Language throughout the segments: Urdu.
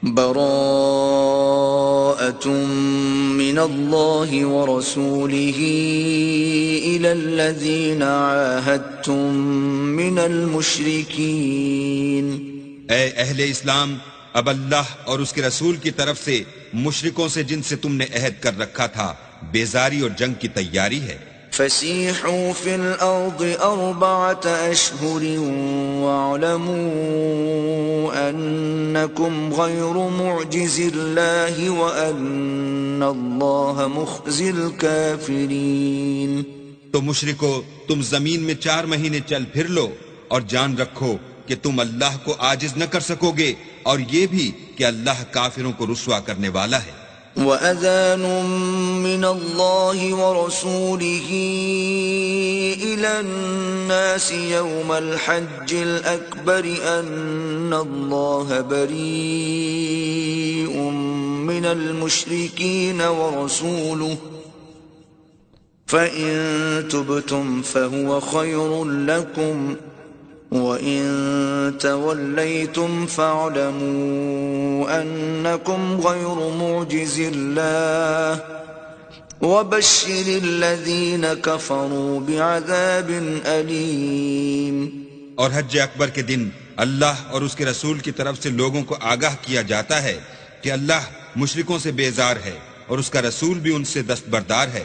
براءة من الله ورسوله إلى الذين عاهدتم من المشركين. اے اہل اسلام، اب اللہ اور اس کے رسول کی طرف سے مشرکوں سے جن سے تم نے عہد کر رکھا تھا بیزاری اور جنگ کی تیاری ہے. فسیحوا فی الارض 4 اشہر واعلموا انکم غیر معجز اللہ وان اللہ مخزی الکافرین. تو مشرکو، تم زمین میں 4 مہینے چل پھر لو اور جان رکھو کہ تم اللہ کو عاجز نہ کر سکو گے، اور یہ بھی کہ اللہ کافروں کو رسوا کرنے والا ہے. وَأَذَانٌ مِّنَ اللَّهِ وَرَسُولِهِ إِلَى النَّاسِ يَوْمَ الْحَجِّ الْأَكْبَرِ أَنَّ اللَّهَ بَرِيءٌ مِّنَ الْمُشْرِكِينَ وَرَسُولُهُ فَإِن تُبْتُمْ فَهُوَ خَيْرٌ لَّكُمْ وَإِن تَوَلَّيْتُمْ فَاعْلَمُوا أَنَّكُمْ غَيْرُ مُعْجِزِ اللَّهِ وَبَشِّرِ الَّذِينَ كَفَرُوا بِعَذَابٍ أَلِيمٍ. اور حج اکبر کے دن اللہ اور اس کے رسول کی طرف سے لوگوں کو آگاہ کیا جاتا ہے کہ اللہ مشرکوں سے بیزار ہے اور اس کا رسول بھی ان سے دستبردار ہے.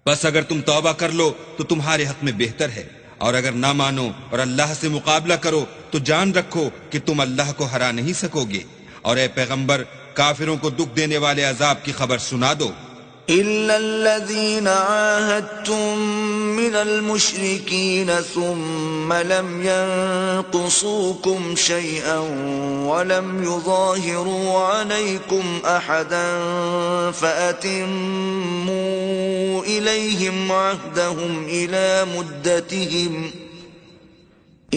بس اگر تم توبہ کر لو تو تمہارے حق میں بہتر ہے، اور اگر نہ مانو اور اللہ سے مقابلہ کرو تو جان رکھو کہ تم اللہ کو ہرا نہیں سکو گے. اور اے پیغمبر، کافروں کو دکھ دینے والے عذاب کی خبر سنا دو. إِلَّا الَّذِينَ عَاهَدتُّم مِّنَ الْمُشْرِكِينَ ثُمَّ لَمْ يَنقُصُوكُمْ شَيْئًا وَلَمْ يُظَاهِرُوا عَلَيْكُمْ أَحَدًا فَأَتِمُّوا إِلَيْهِمْ عَهْدَهُمْ إِلَى مُدَّتِهِمْ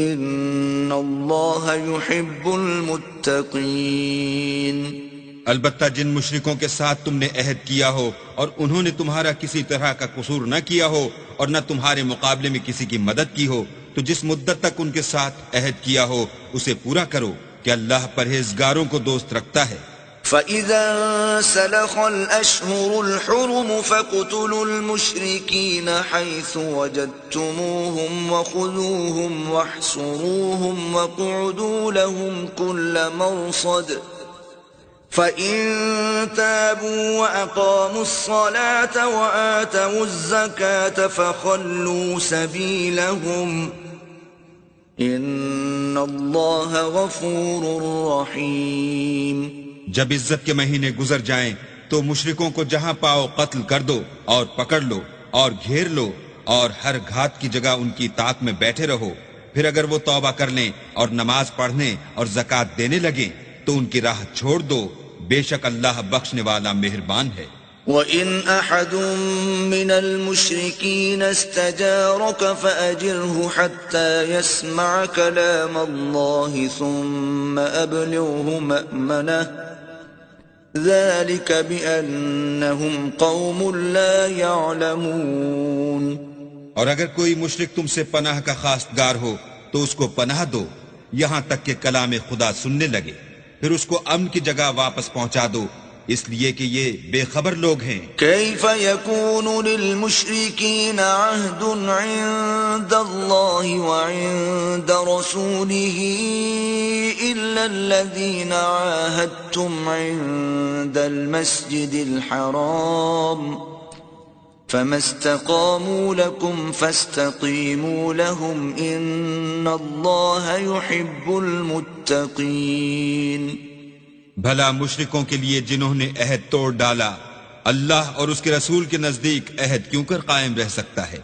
إِنَّ اللَّهَ يُحِبُّ الْمُتَّقِينَ. البتہ جن مشرکوں کے ساتھ تم نے عہد کیا ہو اور انہوں نے تمہارا کسی طرح کا قصور نہ کیا ہو اور نہ تمہارے مقابلے میں کسی کی مدد کی ہو، تو جس مدت تک ان کے ساتھ عہد کیا ہو اسے پورا کرو کہ اللہ پرہیزگاروں کو دوست رکھتا ہے. فَإِذَا انسَلَخَ الْأَشْهُرُ الْحُرُمُ فَاقْتُلُوا الْمُشْرِكِينَ حَيْثُ وَجَدتُّمُوهُمْ وَخُذُوهُمْ وَاحْصُرُوهُمْ وَاقْعُدُوا لَهُمْ كُلَّ مَرْصَدٍ فَإِن تَابُوا وَأَقَامُوا الصَّلَاةَ وَآتَوُا الزَّكَاةَ فَخَلُّوا سَبِيلَهُمْ إِنَّ اللَّهَ غَفُورٌ رَّحِيمٌ. جب عزت کے مہینے گزر جائیں تو مشرکوں کو جہاں پاؤ قتل کر دو اور پکڑ لو اور گھیر لو، اور ہر گھات کی جگہ ان کی طاق میں بیٹھے رہو. پھر اگر وہ توبہ کر لیں اور نماز پڑھنے اور زکوٰۃ دینے لگیں تو ان کی راہ چھوڑ دو، بے شک اللہ بخشنے والا مہربان ہے. وَإِنْ أَحَدٌ مِّنَ الْمُشْرِكِينَ اسْتَجَارَكَ فَأَجِرْهُ حَتَّى يَسْمَعَ كَلَامَ اللَّهِ ثُمَّ أَبْلِغْهُ مَأْمَنَهُ ذَلِكَ بِأَنَّهُمْ قَوْمٌ لَا يَعْلَمُونَ. اور اگر کوئی مشرک تم سے پناہ کا خواستگار ہو تو اس کو پناہ دو یہاں تک کہ کلام خدا سننے لگے، پھر اس کو امن کی جگہ واپس پہنچا دو، اس لیے کہ یہ بے خبر لوگ ہیں. كيف يكون للمشركين عهد عند الله وعند رسوله إلا الذين عاهدتم عند المسجد الحرام فما استقاموا لكم فاستقيموا لهم إن الله يحب المتقين. بھلا مشرکوں کے لیے جنہوں نے عہد توڑ ڈالا اللہ اور اس کے رسول کے نزدیک عہد کیوں کر قائم رہ سکتا ہے؟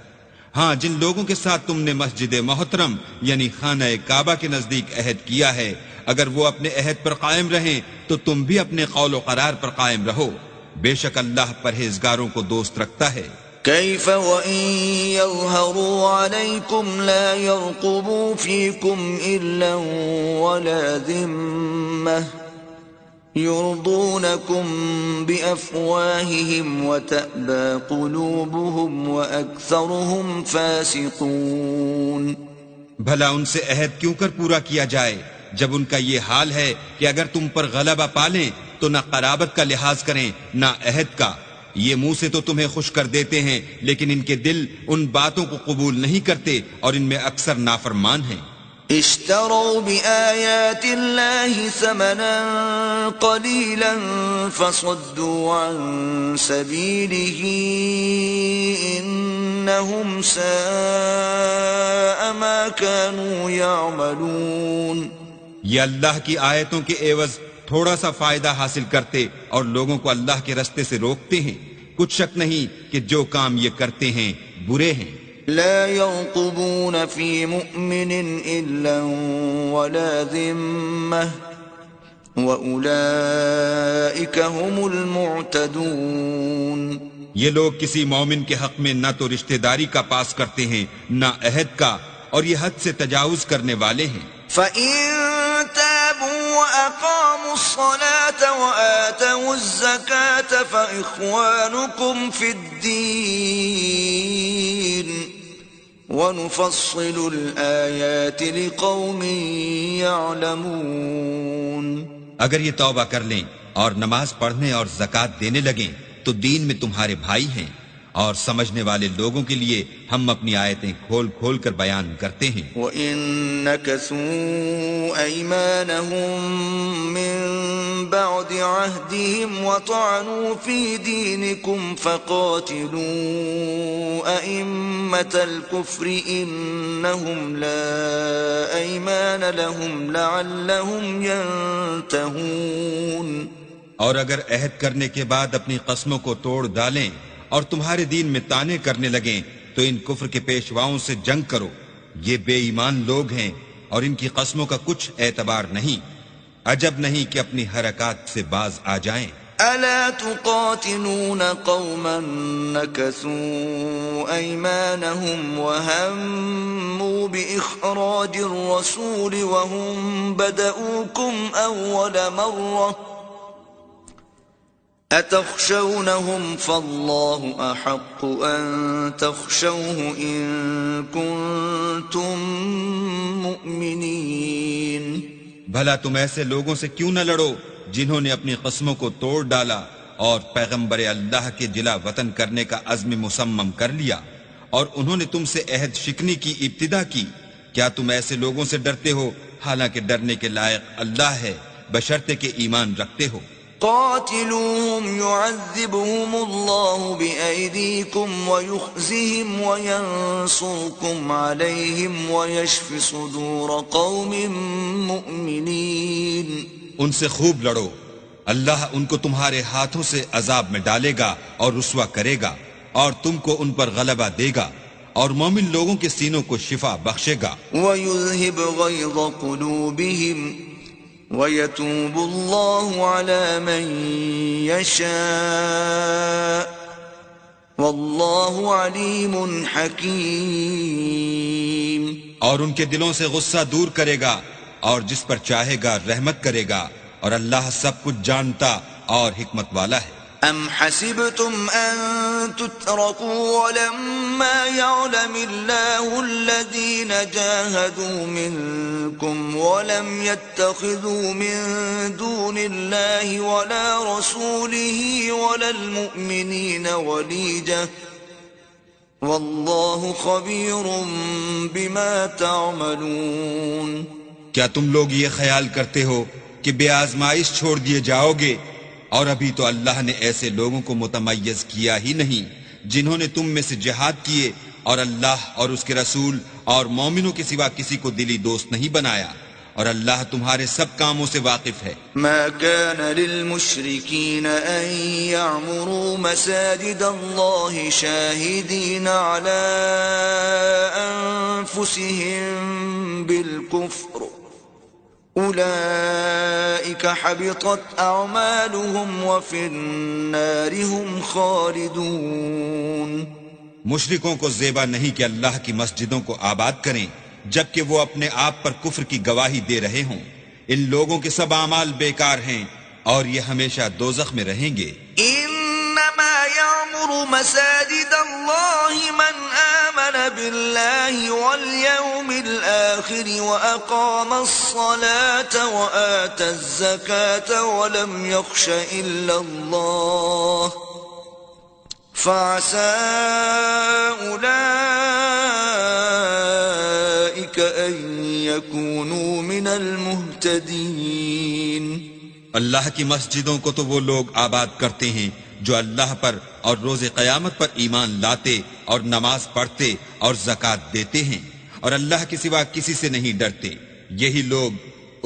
ہاں، جن لوگوں کے ساتھ تم نے مسجد محترم یعنی خانہ کعبہ کے نزدیک عہد کیا ہے، اگر وہ اپنے عہد پر قائم رہیں تو تم بھی اپنے قول و قرار پر قائم رہو، بے شک اللہ پرہیزگاروں کو دوست رکھتا ہے. كيف وإن يظهروا عليكم لا يرقبوا فيكم إلا ولا ذمة يرضونكم بأفواههم وتأبى قلوبهم وأكثرهم فاسقون. بھلا ان سے عہد کیوں کر پورا کیا جائے جب ان کا یہ حال ہے کہ اگر تم پر غلبہ پالیں تو نہ قرابت کا لحاظ کریں نہ عہد کا. یہ منہ سے تو تمہیں خوش کر دیتے ہیں لیکن ان کے دل ان باتوں کو قبول نہیں کرتے اور ان میں اکثر نافرمان ہیں. اشتروا بآيات الله ثمنا قليلا فصدوا عن سبيله إنهم ساء ما كانوا يعملون. یہ اللہ کی آیتوں کے عوض تھوڑا سا فائدہ حاصل کرتے اور لوگوں کو اللہ کے رستے سے روکتے ہیں. کچھ شک نہیں کہ جو کام یہ کرتے ہیں برے ہیں. لا يرقبون في مؤمن إلا ولا ذمة وأولئك هم المعتدون. یہ لوگ کسی مومن کے حق میں نہ تو رشتہ داری کا پاس کرتے ہیں نہ عہد کا اور یہ حد سے تجاوز کرنے والے ہیں. فَإِن تَابُوا وَأَقَامُوا الصَّلَاةَ وَآتَوُا الزَّكَاةَ فَإِخْوَانُكُمْ فِي الدِّينِ وَنُفَصِّلُ الْآيَاتِ لِقَوْمٍ يَعْلَمُونَ. اگر یہ توبہ کر لیں اور نماز پڑھنے اور زکوٰۃ دینے لگیں تو دین میں تمہارے بھائی ہیں اور سمجھنے والے لوگوں کے لیے ہم اپنی آیتیں کھول کھول کر بیان کرتے ہیں. وَإِن نَكَثُوا أَيْمَانَهُم مِّن بَعْدِ عَهْدِهِمْ وَطَعَنُوا فِي دِينِكُمْ فَقَاتِلُوا أَئِمَّةَ الْكُفْرِ إِنَّهُمْ لَا أَيْمَانَ لَهُمْ لَعَلَّهُمْ يَنْتَهُونَ. اور اگر عہد کرنے کے بعد اپنی قسموں کو توڑ ڈالیں اور تمہارے دین میں طعنے کرنے لگیں تو ان کفر کے پیشواؤں سے جنگ کرو. یہ بے ایمان لوگ ہیں اور ان کی قسموں کا کچھ اعتبار نہیں. عجب نہیں کہ اپنی حرکات سے باز آ جائیں. ألا تقاتلون قوما نكثوا أيمانهم وهموا بإخراج الرسول وهم بدؤوكم أول مرة أتخشونهم فالله أحق أن تخشوه إن كنتم مؤمنين. بھلا تم ایسے لوگوں سے کیوں نہ لڑو جنہوں نے اپنی قسموں کو توڑ ڈالا اور پیغمبر اللہ کے جلا وطن کرنے کا عزم مصمم کر لیا اور انہوں نے تم سے عہد شکنی کی ابتدا کی. کیا تم ایسے لوگوں سے ڈرتے ہو حالانکہ ڈرنے کے لائق اللہ ہے بشرطے کہ ایمان رکھتے ہو. قاتلوهم يعذبهم الله بأيديكم ويخزهم وينصركم عليهم ويشف صدور قوم مؤمنين. ان سے خوب لڑو، اللہ ان کو تمہارے ہاتھوں سے عذاب میں ڈالے گا اور رسوا کرے گا اور تم کو ان پر غلبہ دے گا اور مومن لوگوں کے سینوں کو شفا بخشے گا. وَيُذْهِبْ غَيْظَ قُلُوبِهِمْ وَيَتُوبُ اللَّهُ عَلَى مَن يَشَاءُ وَاللَّهُ عَلِيمٌ حَكِيمٌ. اور ان کے دلوں سے غصہ دور کرے گا اور جس پر چاہے گا رحمت کرے گا اور اللہ سب کچھ جانتا اور حکمت والا ہے. أَمْ حَسِبْتُمْ أَن تُتْرَكُوا وَلَمَّا يَعْلَمِ اللَّهُ الَّذِينَ جَاهَدُوا مِنكُمْ وَلَمْ يَتَّخِذُوا مِن دُونِ اللَّهِ وَلَا رَسُولِهِ وَلَا الْمُؤْمِنِينَ وَلِيجَةً وَاللَّهُ خَبِيرٌ بِمَا تَعْمَلُونَ. کیا تم لوگ یہ خیال کرتے ہو کہ بے آزمائش چھوڑ دیے جاؤ گے؟ اور ابھی تو اللہ نے ایسے لوگوں کو متمیز کیا ہی نہیں جنہوں نے تم میں سے جہاد کیے اور اللہ اور اس کے رسول اور مومنوں کے سوا کسی کو دلی دوست نہیں بنایا اور اللہ تمہارے سب کاموں سے واقف ہے. ما كان للمشركين أن يعمروا مساجد الله شاهدين على أنفسهم بالكفر أولئك حبطت أعمالهم وفي النار هم خالدون. مشرکوں کو زیبا نہیں کہ اللہ کی مسجدوں کو آباد کریں جبکہ وہ اپنے آپ پر کفر کی گواہی دے رہے ہوں. ان لوگوں کے سب اعمال بیکار ہیں اور یہ ہمیشہ دوزخ میں رہیں گے. انما يعمر مساجد الله من آمن بالله واليوم الآخر وأقام الصلاة وآتى الزكاة ولم يخش إلا الله فعسى أولئك أن يكونوا من المهتدين. اللہ کی مسجدوں کو تو وہ لوگ آباد کرتے ہیں جو اللہ پر اور روز قیامت پر ایمان لاتے اور نماز پڑھتے اور زکوٰۃ دیتے ہیں اور اللہ کے سوا کسی سے نہیں ڈرتے. یہی لوگ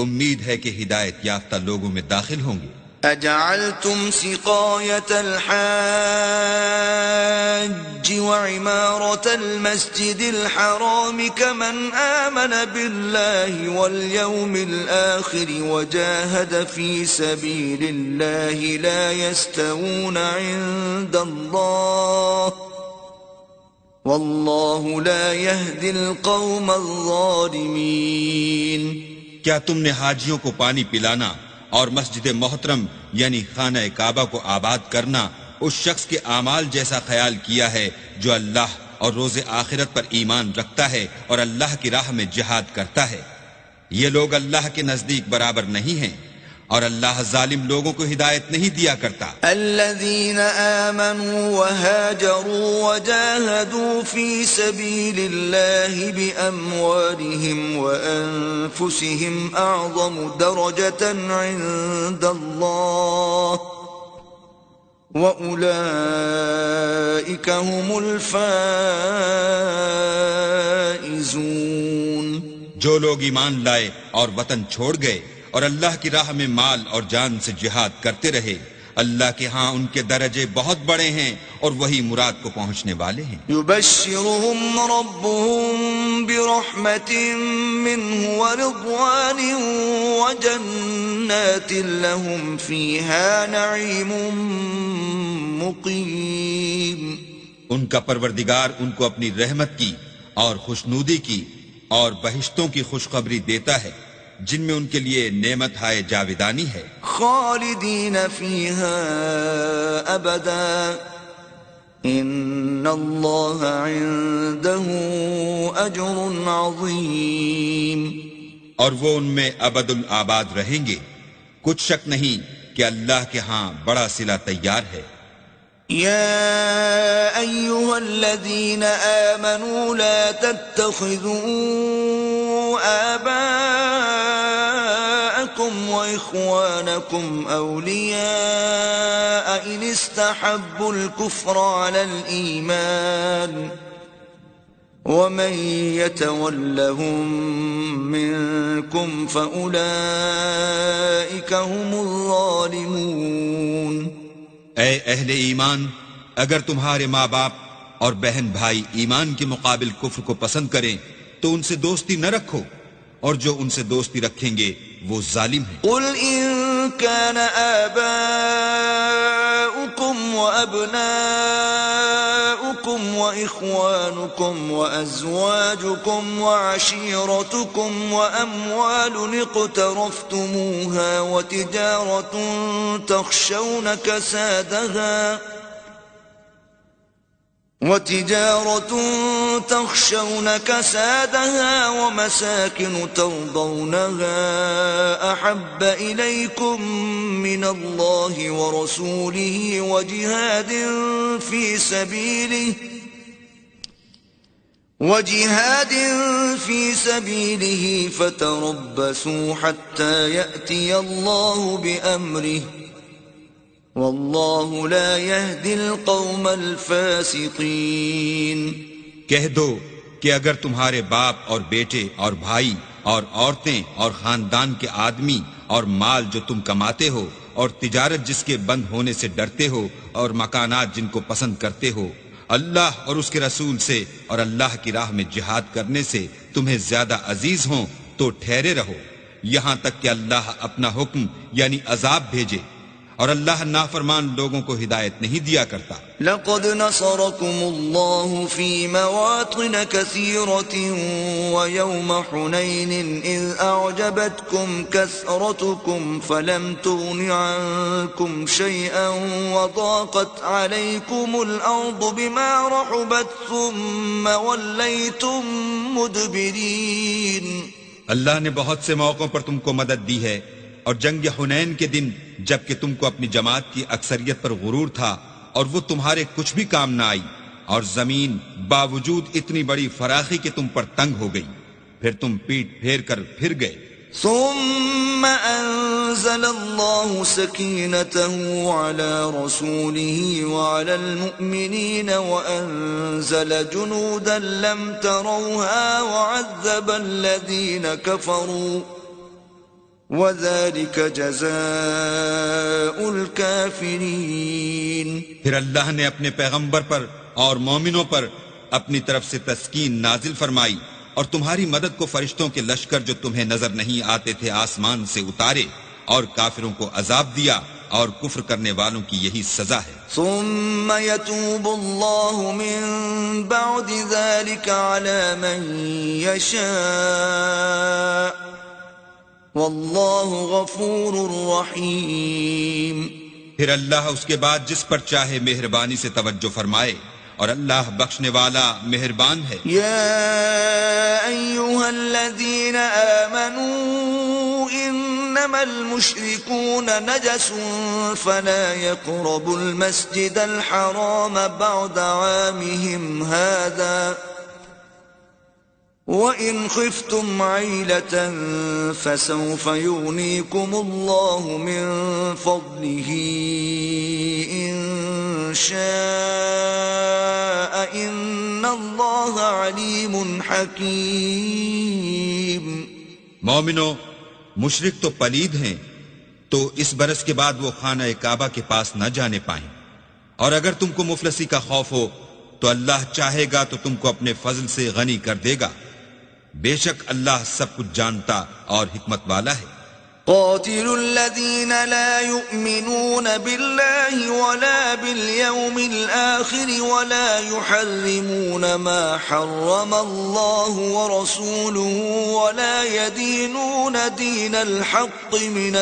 امید ہے کہ ہدایت یافتہ لوگوں میں داخل ہوں گے. أجعلتم سقاية الحاج وعمارة المسجد الحرام كمن آمن بالله واليوم الآخر وجاهد في سبيل الله لا يستوون عند الله والله لا يهدي القوم الظالمين. کیا تم نے حاجیوں کو پانی پلانا اور مسجد محترم یعنی خانہ کعبہ کو آباد کرنا اس شخص کے اعمال جیسا خیال کیا ہے جو اللہ اور روز آخرت پر ایمان رکھتا ہے اور اللہ کی راہ میں جہاد کرتا ہے؟ یہ لوگ اللہ کے نزدیک برابر نہیں ہیں اور اللہ ظالم لوگوں کو ہدایت نہیں دیا کرتا. الذين آمنوا وهاجروا وجاهدوا في سبيل الله بأموالهم وأنفسهم أعظم درجة عند الله وأولئك هم الفائزون. جو لوگ ایمان لائے اور وطن چھوڑ گئے اور اللہ کی راہ میں مال اور جان سے جہاد کرتے رہے، اللہ کے ہاں ان کے درجے بہت بڑے ہیں اور وہی مراد کو پہنچنے والے ہیں. يبشرهم ربهم برحمة منه ورضوان وجنات لهم فيها نعيم مقيم. ان کا پروردگار ان کو اپنی رحمت کی اور خوشنودی کی اور بہشتوں کی خوشخبری دیتا ہے جن میں ان کے لیے نعمت ہائے جاویدانی ہے. خالدین فیہا ابدا ان اللہ عنده اجر عظیم. اور وہ ان میں ابد الآباد رہیں گے، کچھ شک نہیں کہ اللہ کے ہاں بڑا صلہ تیار ہے. يا أيها الذين آمنوا لا تتخذوا آباءكم وإخوانكم أولياء إن استحبوا الكفر على الإيمان ومن يتولهم منكم فأولئك هم الظالمون. اے اہل ایمان، اگر تمہارے ماں باپ اور بہن بھائی ایمان کے مقابل کفر کو پسند کریں تو ان سے دوستی نہ رکھو، اور جو ان سے دوستی رکھیں گے وہ ظالم ہیں. قل ان كان آباؤكم وأبناؤكم وإخوانكم وأزواجكم وعشيرتكم وأموال اقترفتموها وتجارة تخشون كسادها ومساكن ترضونها أحب إليكم من الله ورسوله وجهاد في سبيله فتربصوا حتى يأتي الله بأمره واللہ لا يهدي القوم الفاسقین. کہہ دو کہ اگر تمہارے باپ اور بیٹے اور بھائی اور عورتیں اور خاندان کے آدمی اور مال جو تم کماتے ہو اور تجارت جس کے بند ہونے سے ڈرتے ہو اور مکانات جن کو پسند کرتے ہو اللہ اور اس کے رسول سے اور اللہ کی راہ میں جہاد کرنے سے تمہیں زیادہ عزیز ہوں تو ٹھہرے رہو یہاں تک کہ اللہ اپنا حکم یعنی عذاب بھیجے، اور اللہ نافرمان لوگوں کو ہدایت نہیں دیا کرتا۔ لقد نصركم الله في مواطن كثيرة ويوم حنين إذ أعجبتكم كثرتكم فلم تغن عنكم شيئا وضاقت عليكم الأرض بما رحبت ثم وليتم مدبرين۔ اللہ نے بہت سے موقعوں پر تم کو مدد دی ہے، اور جنگ حنین کے دن جبکہ تم کو اپنی جماعت کی اکثریت پر غرور تھا اور وہ تمہارے کچھ بھی کام نہ آئی، اور زمین باوجود اتنی بڑی فراخی کہ تم پر تنگ ہو گئی، پھر تم پیٹ پھیر کر پھر گئے۔ ثم أنزل الله سكينته على رسوله وعلى المؤمنين وأنزل جنودا لم تروها وعذب الذين كفروا وَذَلِكَ جَزَاءُ الْكَافِرِينَ۔ پھر اللہ نے اپنے پیغمبر پر اور مومنوں پر اپنی طرف سے تسکین نازل فرمائی، اور تمہاری مدد کو فرشتوں کے لشکر جو تمہیں نظر نہیں آتے تھے آسمان سے اتارے، اور کافروں کو عذاب دیا، اور کفر کرنے والوں کی یہی سزا ہے۔ ثم يتوب الله من بعد ذلك على من يشاء واللہ غفور رحیم۔ پھر اللہ اس کے بعد جس پر چاہے مہربانی سے توجہ فرمائے، اور اللہ بخشنے والا مہربان ہے۔ یا ایہا الذین آمنوا انما المشرکون نجس فلا يقربوا المسجد الحرام بعد عامهم هذا وَإِنْ خِفْتُمْ عَيْلَةً فَسَوْفَ يُغْنِيكُمُ اللَّهُ مِنْ فَضْلِهِ إِنْ شَاءَ إِنَّ اللَّهَ عَلِيمٌ حَكِيمٌ۔ مومنو، مشرک تو پلید ہیں، تو اس برس کے بعد وہ خانہ کعبہ کے پاس نہ جانے پائیں، اور اگر تم کو مفلسی کا خوف ہو تو اللہ چاہے گا تو تم کو اپنے فضل سے غنی کر دے گا، بے شک اللہ سب کچھ جانتا اور حکمت والا ہے۔ قاتلوا الذين لا يؤمنون بالله ولا باليوم الآخر ولا يحرمون ما حرم الله ورسوله ولا يدينون دين الحق من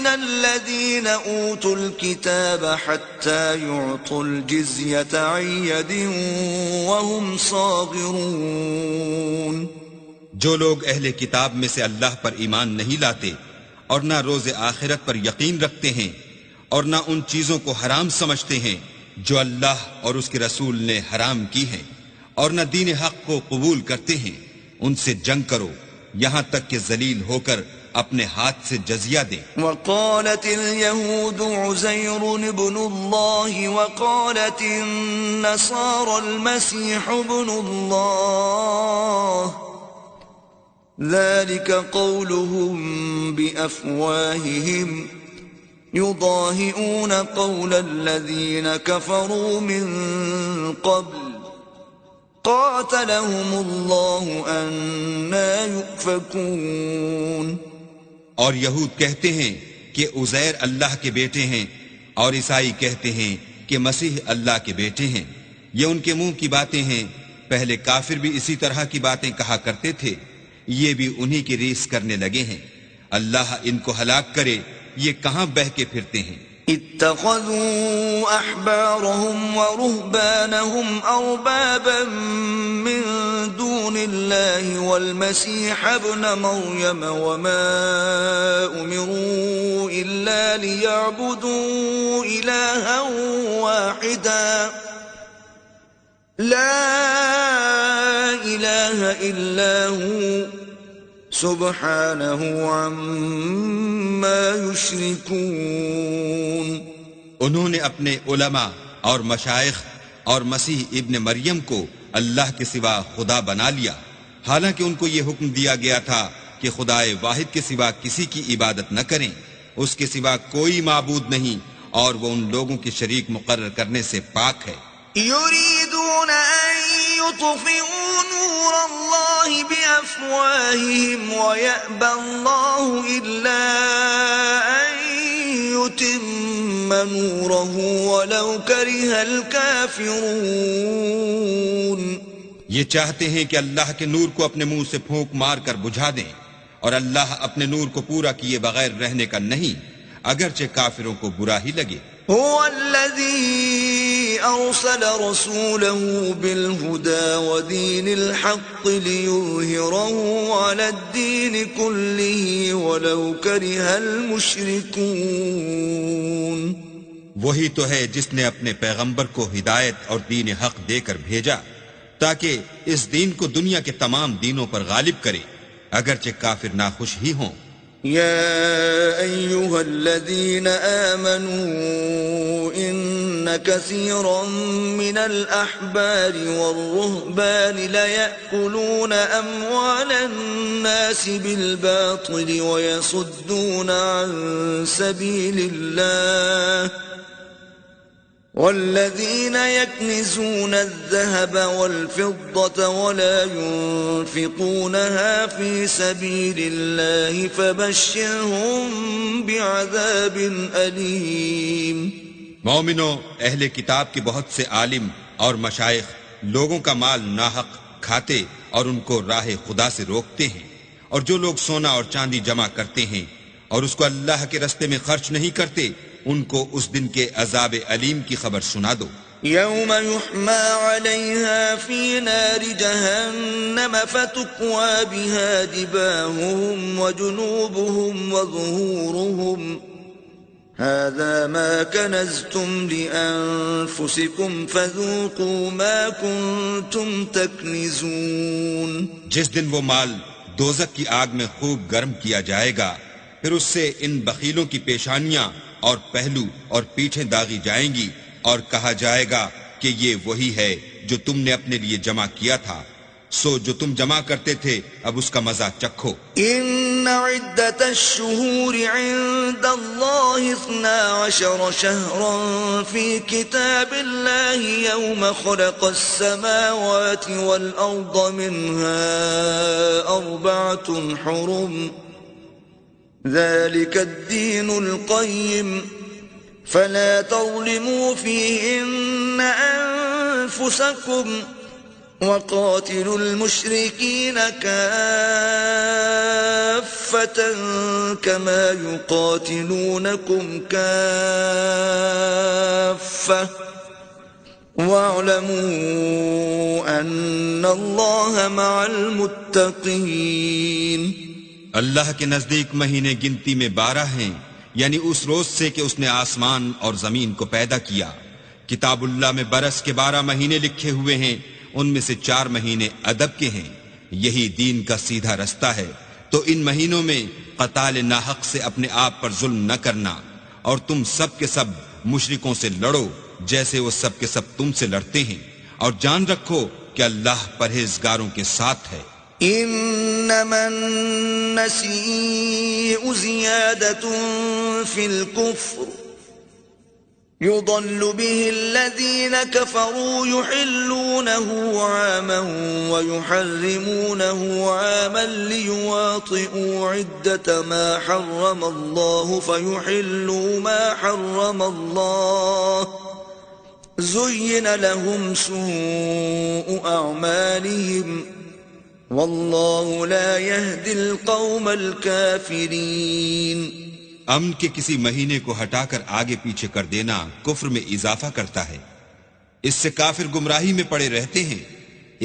الذين أوتوا الكتاب حتى يعطوا الجزية عن يد وهم صاغرون۔ جو لوگ اہل کتاب میں سے اللہ پر ایمان نہیں لاتے اور نہ روز آخرت پر یقین رکھتے ہیں اور نہ ان چیزوں کو حرام سمجھتے ہیں جو اللہ اور اس کے رسول نے حرام کی ہیں اور نہ دین حق کو قبول کرتے ہیں، ان سے جنگ کرو یہاں تک کہ ذلیل ہو کر اپنے ہاتھ سے جزیہ دیں۔ وقالت اليهود عزير ابن الله وقالت النصارى المسيح ابن الله ذلك قولهم بأفواههم يضاهئون قول الذين كفروا من قبل قاتلهم الله أنا يؤفكون۔ اور یہود کہتے ہیں کہ عزیر اللہ کے بیٹے ہیں، اور عیسائی کہتے ہیں کہ مسیح اللہ کے بیٹے ہیں، یہ ان کے منہ کی باتیں ہیں، پہلے کافر بھی اسی طرح کی باتیں کہا کرتے تھے، یہ بھی انہی کی ریس کرنے لگے ہیں، اللہ ان کو ہلاک کرے، یہ کہاں بہہ کے پھرتے ہیں۔ اتخذوا احبارهم ورهبانهم اربابا من دون الله والمسيح ابن مريم وما امروا الا ليعبدوا الها واحدا لا اله الا هو سبحانه عما يشركون۔ انہوں نے اپنے علماء اور مشائخ اور مسیح ابن مریم کو اللہ کے سوا خدا بنا لیا، حالانکہ ان کو یہ حکم دیا گیا تھا کہ خدائے واحد کے سوا کسی کی عبادت نہ کریں، اس کے سوا کوئی معبود نہیں، اور وہ ان لوگوں کے شریک مقرر کرنے سے پاک ہے۔ يريدون أن ليطفئوا نور الله بأفواههم ويأبى الله إلا أن يتم نوره ولو كره الكافرون. یہ چاہتے ہیں کہ اللہ کے نور کو اپنے منہ سے پھونک مار کر بجھا دیں، اور اللہ اپنے نور کو پورا کیے بغیر رہنے کا نہیں، اگرچہ کافروں کو برا ہی لگے. هو الذي أرسل رسوله بالهدى ودين الحق ليظهره على الدين كله ولو كره المشركون. وہی تو ہے جس نے اپنے پیغمبر کو ہدایت اور دین حق دے کر بھیجا تاکہ اس دین کو دنیا کے تمام دینوں پر غالب کرے، اگرچہ کافر ناخوش ہی ہوں. يا أيها الذين آمنوا إن كثيرا من الأحبار والرهبان ليأكلون أموال الناس بالباطل ويصدون عن سبيل الله والذين يكنزون الذهب والفضة ولا ينفقونها في سبيل الله فبشرهم بعذاب أليم. مومنو، اہل کتاب کے بہت سے عالم اور مشائخ لوگوں کا مال ناحق کھاتے اور ان کو راہ خدا سے روکتے ہیں، اور جو لوگ سونا اور چاندی جمع کرتے ہیں اور اس کو اللہ کے رستے میں خرچ نہیں کرتے، ان کو اس دن کے عذاب علیم کی خبر سنا دو. يوم يحمى عليها في نار جهنم فتكوى بها جباههم وجنوبهم وظهورهم هذا ما كنزتم لأنفسكم فذوقوا ما كنتم تكنزون. جس دن وہ مال دوزخ کی آگ میں خوب گرم کیا جائے گا، پھر اس سے ان بخیلوں کی پیشانیاں اور پہلو اور پیٹھیں داغی جائیں گی، اور کہا جائے گا کہ یہ وہی ہے جو تم نے اپنے لیے جمع کیا تھا، سو جو تم جمع کرتے تھے اب اس کا مزہ چکھو. ان عدت الشہور عند اللہ 12 شہرا فی کتاب اللہ یوم خلق السماوات والارض منها 4 حرم ذلك الدين القيم فلا تظلموا فيهن أنفسكم وقاتلوا المشركين كافة كما يقاتلونكم كافة واعلموا أن الله مع المتقين. اللہ کے نزدیک مہینے گنتی میں 12 ہیں، یعنی اس روز سے کہ اس نے آسمان اور زمین کو پیدا کیا. کتاب اللہ میں برس کے 12 مہینے لکھے ہوئے ہیں، ان میں سے 4 مہینے ادب کے ہیں. یہی دین کا سیدھا رستہ ہے. تو ان مہینوں میں قتال ناحق سے اپنے آپ پر ظلم نہ کرنا، اور تم سب کے سب مشرکوں سے لڑو جیسے وہ سب کے سب تم سے لڑتے ہیں، اور جان رکھو کہ اللہ پرہیزگاروں کے ساتھ ہے. انما النسيء زيادة في الكفر يضل به الذين كفروا يحلونه عاما ويحرمونه عاما ليواطئوا عدة ما حرم الله فيحلوا ما حرم الله زين لهم سوء أعمالهم واللہ لا يهدي القوم الكافرین. امن کے کسی مہینے کو ہٹا کر آگے پیچھے کر دینا کفر میں اضافہ کرتا ہے. اس سے کافر گمراہی میں پڑے رہتے ہیں.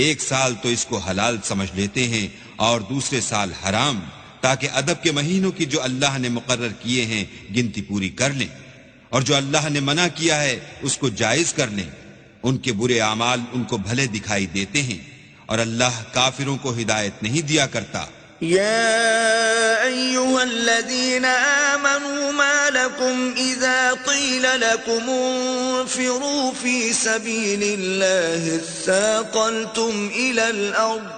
ایک سال تو اس کو حلال سمجھ لیتے ہیں اور دوسرے سال حرام، تاکہ ادب کے مہینوں کی جو اللہ نے مقرر کیے ہیں گنتی پوری کر لیں، اور جو اللہ نے منع کیا ہے اس کو جائز کر لیں. ان کے برے اعمال ان کو بھلے دکھائی دیتے ہیں، اور اللہ کافروں کو ہدایت نہیں دیا کرتا. يا أيها الذين آمنوا ما لكم إذا قيل لكم انفروا في سبيل الله اثاقلتم إلى الأرض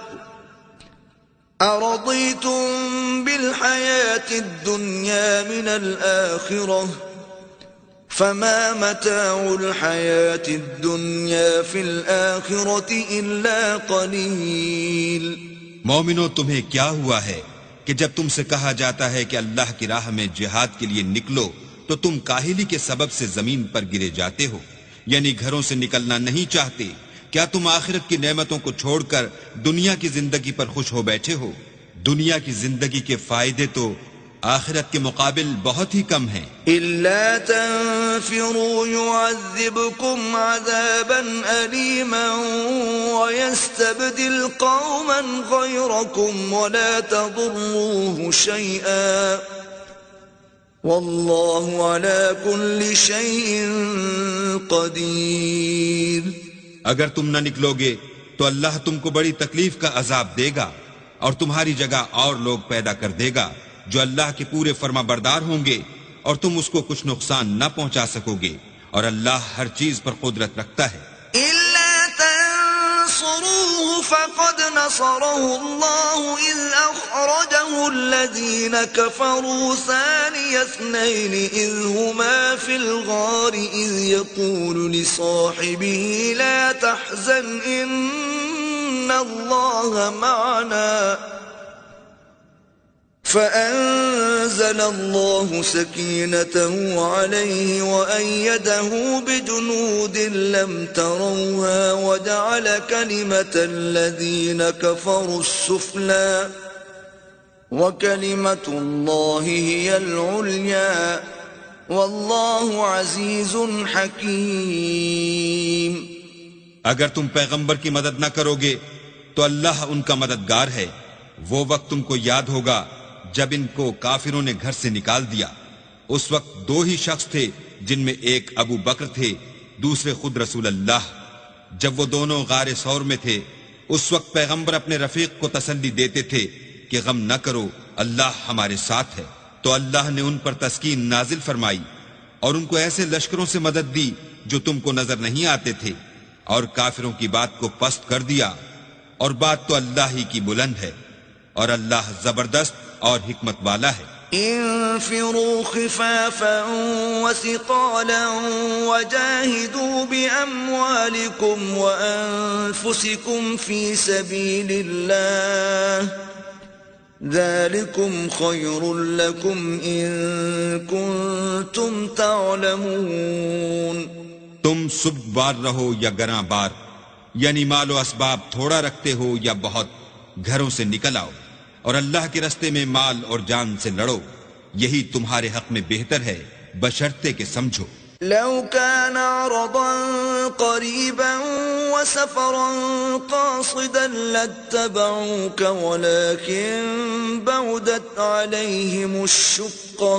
أرضيتم بالحياة الدنيا من الآخرة فما متاع الحياة الدنيا في الآخرة إلا قليل. مومنو تمہیں کیا ہوا ہے کہ جب تم سے کہا جاتا ہے کہ اللہ کی راہ میں جہاد کے لیے نکلو تو تم کاہلی کے سبب سے زمین پر گرے جاتے ہو، یعنی گھروں سے نکلنا نہیں چاہتے؟ کیا تم آخرت کی نعمتوں کو چھوڑ کر دنیا کی زندگی پر خوش ہو بیٹھے ہو؟ دنیا کی زندگی کے فائدے تو آخرت کے مقابل بہت ہی کم ہیں۔ إلا تنفروا يعذبكم عذابا أليما ويستبدل قوما غيركم ولا تضروه شيئا والله على كل شيء قدير۔ اگر تم نہ نکلو گے تو اللہ تم کو بڑی تکلیف کا عذاب دے گا اور تمہاری جگہ اور لوگ پیدا کر دے گا جو اللہ کے پورے فرما بردار ہوں گے، اور تم اس کو کچھ نقصان نہ پہنچا سکو گے، اور اللہ ہر چیز پر قدرت رکھتا ہے۔ إلا تنصروه فقد نصره الله إذ أخرجه الذين كفروا ثاني اثنين إذ هما في الغار إذ يقول لصاحبه لا تحزن إن الله معنا فأنزل الله سكينته عليه وأيده بجنود لم تروها وجعل كلمة الذين كفروا السفلى وكلمة الله هي العليا والله عزيز حكيم۔ اگر تم پیغمبر کی مدد نہ کرو گے تو اللہ ان کا مددگار ہے۔ وہ وقت تم کو یاد ہوگا جب ان کو کافروں نے گھر سے نکال دیا، اس وقت دو ہی شخص تھے جن میں ایک ابو بکر تھے، دوسرے خود رسول اللہ۔ جب وہ دونوں غار ثور میں تھے، اس وقت پیغمبر اپنے رفیق کو تسلی دیتے تھے کہ غم نہ کرو، اللہ ہمارے ساتھ ہے۔ تو اللہ نے ان پر تسکین نازل فرمائی اور ان کو ایسے لشکروں سے مدد دی جو تم کو نظر نہیں آتے تھے، اور کافروں کی بات کو پست کر دیا، اور بات تو اللہ ہی کی بلند ہے، اور اللہ زبردست اور حکمت والا ہے۔ انفروا خفافا وثقالا وجاهدوا بأموالكم وأنفسكم في سبيل الله ذلكم خير لكم إن كنتم تعلمون۔ تم صبح بار رہو یا گراں بار، یعنی مال و اسباب تھوڑا رکھتے ہو یا بہت، گھروں سے نکل آؤ اور اللہ کے رستے میں مال اور جان سے لڑو، یہی تمہارے حق میں بہتر ہے بشرطے کہ سمجھو۔ لو كان عرضا قريبا وسفرا قاصدا لاتبعوك ولكن بعدت عليهم الشقة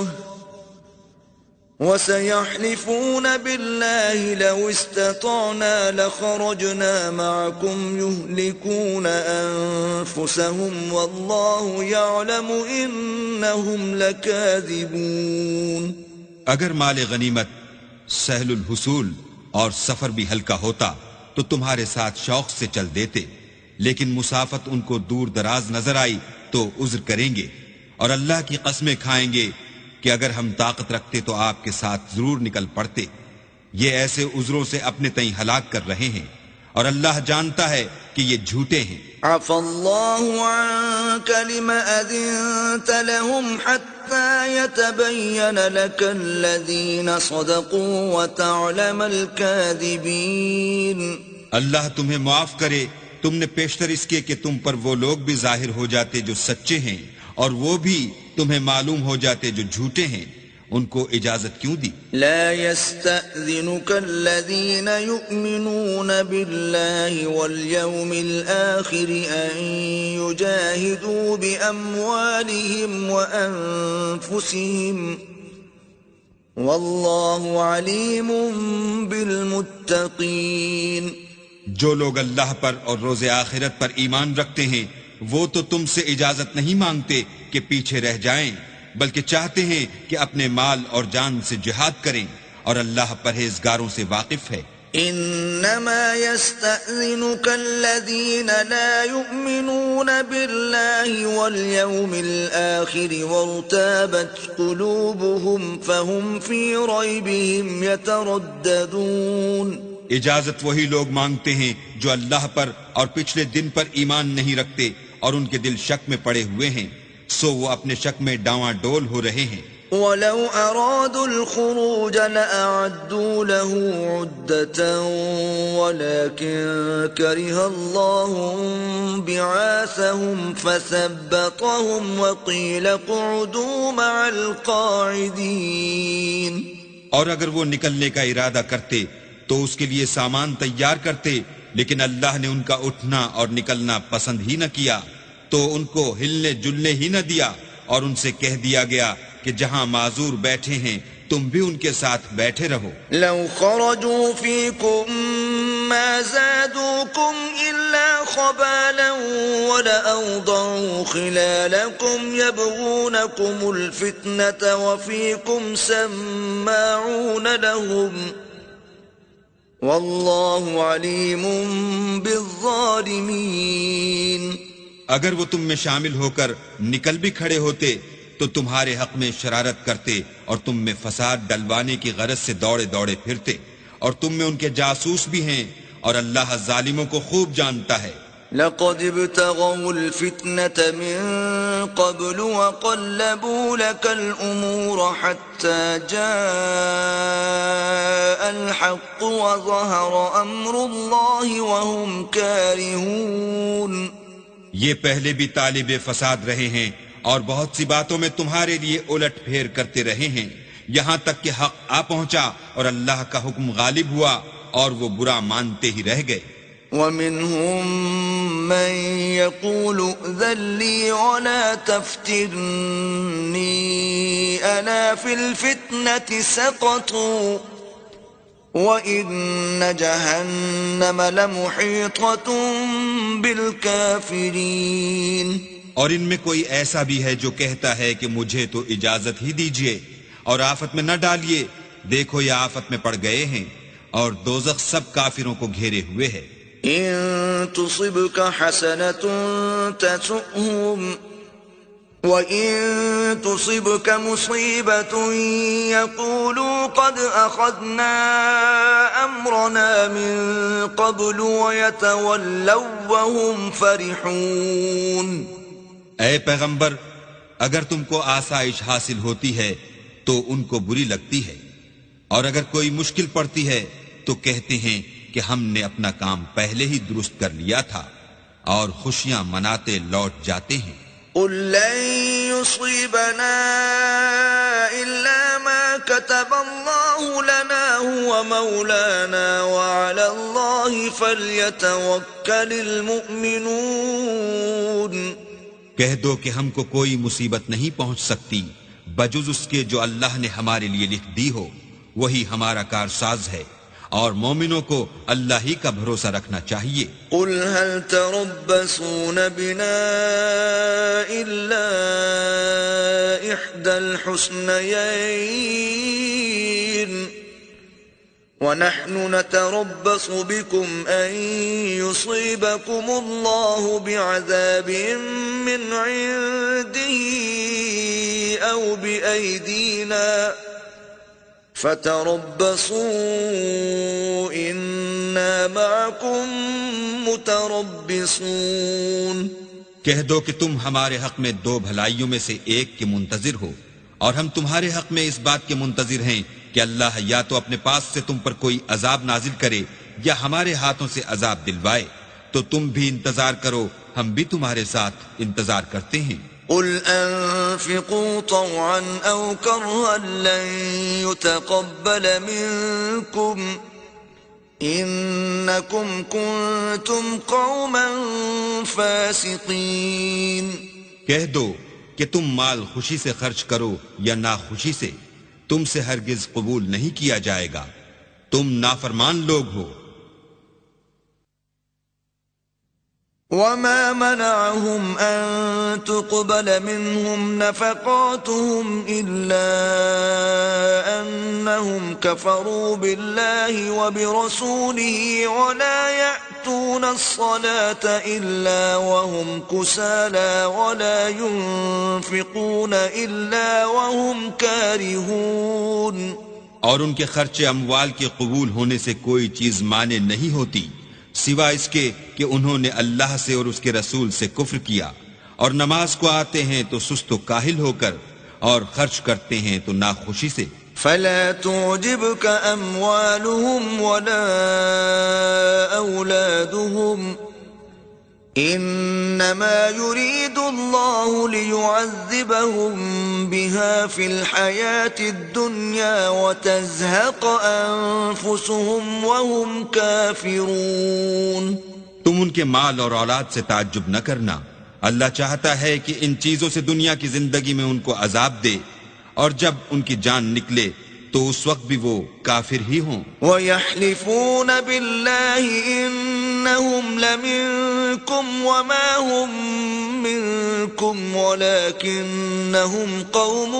وسيحلفون بالله لو استطعنا لخرجنا معكم يهلكون أنفسهم والله يعلم إنهم لكاذبون۔ اگر مال غنیمت سہل الحصول اور سفر بھی ہلکا ہوتا تو تمہارے ساتھ شوق سے چل دیتے، لیکن مسافت ان کو دور دراز نظر آئی تو عذر کریں گے، اور اللہ کی قسمیں کھائیں گے کہ اگر ہم طاقت رکھتے تو آپ کے ساتھ ضرور نکل پڑتے۔ یہ ایسے عذروں سے اپنے تئیں ہلاک کر رہے ہیں، اور اللہ جانتا ہے کہ یہ جھوٹے ہیں۔ عفى الله عنك لما أذنت لهم حتى يتبين لك الذين صدقوا وتعلم الكاذبين۔ اللہ تمہیں معاف کرے، تم نے پیشتر اس کے کہ تم پر وہ لوگ بھی ظاہر ہو جاتے جو سچے ہیں، اور وہ بھی تمہیں معلوم ہو جاتے جو جھوٹے ہیں۔ ان کو اجازت کیوں دی؟ لا يستأذنك الذين يؤمنون بالله واليوم الآخر أن يجاهدوا بأموالهم وأنفسهم والله عليم بالمتقين۔ جو لوگ اللہ پر اور روز آخرت پر ایمان رکھتے ہیں وہ تو تم سے اجازت نہیں مانگتے کہ پیچھے رہ جائیں، بلکہ چاہتے ہیں کہ اپنے مال اور جان سے جہاد کریں، اور اللہ پرہیزگاروں سے واقف ہے۔ إنما يستأذنك الذين لا يؤمنون بالله واليوم الآخر وارتابت قلوبهم فهم في ريبهم يترددون. اجازت وہی لوگ مانگتے ہیں جو اللہ پر اور پچھلے دن پر ایمان نہیں رکھتے اور ان کے دل شک میں پڑے ہوئے ہیں، سو وہ اپنے شک میں ڈاواں ڈول ہو رہے ہیں. وَلَوْ أَرَادُوا الْخُرُوجَ لَأَعَدُّوا لَهُ عُدَّةً وَلَكِنْ كَرِهَ اللَّهُ بِعَاثَهُمْ فَثَبَّطَهُمْ وَقِيلَ اقْعُدُوا مَعَ الْقَاعِدِينَ. اور اگر وہ نکلنے کا ارادہ کرتے تو اس کے لیے سامان تیار کرتے، لیکن اللہ نے ان کا اٹھنا اور نکلنا پسند ہی نہ کیا، تو ان کو ہلنے جلنے ہی نہ دیا اور ان سے کہہ دیا گیا کہ جہاں معذور بیٹھے ہیں تم بھی ان کے ساتھ بیٹھے رہو. لو خرجوا فيكم ما زادوكم إلا خبالا ولأوضعوا خلالكم يبغونكم الفتنة وفيكم سماعون لهم والله عليم بالظالمين. اگر وہ تم میں شامل ہو کر نکل بھی کھڑے ہوتے تو تمہارے حق میں شرارت کرتے اور تم میں فساد ڈلوانے کی غرض سے دوڑے دوڑے پھرتے، اور تم میں ان کے جاسوس بھی ہیں، اور اللہ ظالموں کو خوب جانتا ہے. لقد ابتغوا الفتنة من قبل وقلبوا لك الأمور حتى جاء الحق وظهر أمر الله وهم كارهون. یہ پہلے بھی طالب فساد رہے ہیں اور بہت سی باتوں میں تمہارے لیے الٹ پھیر کرتے رہے ہیں، یہاں تک کہ حق آ پہنچا اور اللہ کا حکم غالب ہوا اور وہ برا مانتے ہی رہ گئے. وَمِنْهُمْ مَنْ يَقُولُ ائْذَنْ لِي وَلَا تَفْتِنِّي أَلَا فِي الْفِتْنَةِ سَقَطُوا وَإِنَّ جَهَنَّمَ لَمُحِيطَةٌ بِالْكَافِرِينَ. اور ان میں کوئی ایسا بھی ہے جو کہتا ہے کہ مجھے تو اجازت ہی دیجئے اور آفت میں نہ ڈالیے، دیکھو یہ آفت میں پڑ گئے ہیں اور دوزخ سب کافروں کو گھیرے ہوئے ہے. إن تصبك حسنة تسؤهم وإن تصبك مصيبة يقولوا قد أخذنا أمرنا من قبل ويتولوا وهم فرحون. اے پیغمبر، اگر تم کو آسائش حاصل ہوتی ہے تو ان کو بری لگتی ہے، اور اگر کوئی مشکل پڑتی ہے تو کہتے ہیں کہ ہم نے اپنا کام پہلے ہی درست کر لیا تھا، اور خوشیاں مناتے لوٹ جاتے ہیں. قل لن يصيبنا إلا ما كتب الله لنا هو مولانا وعلى الله فليتوكل المؤمنون. کہہ دو کہ ہم کو کوئی مصیبت نہیں پہنچ سکتی بجز اس کے جو اللہ نے ہمارے لیے لکھ دی ہو، وہی ہمارا کارساز ہے، اور مومنوں کو اللہ ہی کا بھروسہ رکھنا چاہیے. قل هل تربصون بنا إلا إحدى الحسنيين ونحن نتربص بكم أن يصيبكم الله بعذاب من عنده أو بأيدينا فتربصوا إنا معكم متربصون. کہہ دو کہ تم ہمارے حق میں دو بھلائیوں میں سے ایک کے منتظر ہو، اور ہم تمہارے حق میں اس بات کے منتظر ہیں کہ اللہ یا تو اپنے پاس سے تم پر کوئی عذاب نازل کرے یا ہمارے ہاتھوں سے عذاب دلوائے، تو تم بھی انتظار کرو، ہم بھی تمہارے ساتھ انتظار کرتے ہیں. قل أنفقوا طوعا أو كرها لن يتقبل منكم إنكم كنتم قوما فاسقين. کہہ دو کہ تم مال خوشی سے خرچ کرو یا ناخوشی سے، تم سے ہرگز قبول نہیں کیا جائے گا، تم نافرمان لوگ ہو. وما منعهم أن تقبل منهم نفقاتهم إلا أنهم كفروا بالله وبرسوله ولا يأتون الصلاة إلا وهم كسالى ولا ينفقون إلا وهم كارهون. اور ان کے خرچ اموال کے قبول ہونے سے کوئی چیز مانے نہیں ہوتی سوا اس کے کہ انہوں نے اللہ سے اور اس کے رسول سے کفر کیا، اور نماز کو آتے ہیں تو سست و کاہل ہو کر، اور خرچ کرتے ہیں تو ناخوشی سے. فلا تعجبك أموالهم ولا أولادهم إنما يريد الله ليعذبهم بها في الحياة الدنيا وتزهق أنفسهم وهم كافرون. تم ان کے مال اور اولاد سے تعجب نہ کرنا، اللہ چاہتا ہے کہ ان چیزوں سے دنیا کی زندگی میں ان کو عذاب دے، اور جب ان کی جان نکلے تو اس وقت بھی وہ کافر ہی ہوں. وَيَحْلِفُونَ بِاللَّهِ إِنَّهُمْ لَمِنكُمْ وَمَا هُمْ مِنكُمْ وَلَكِنَّهُمْ قَوْمٌ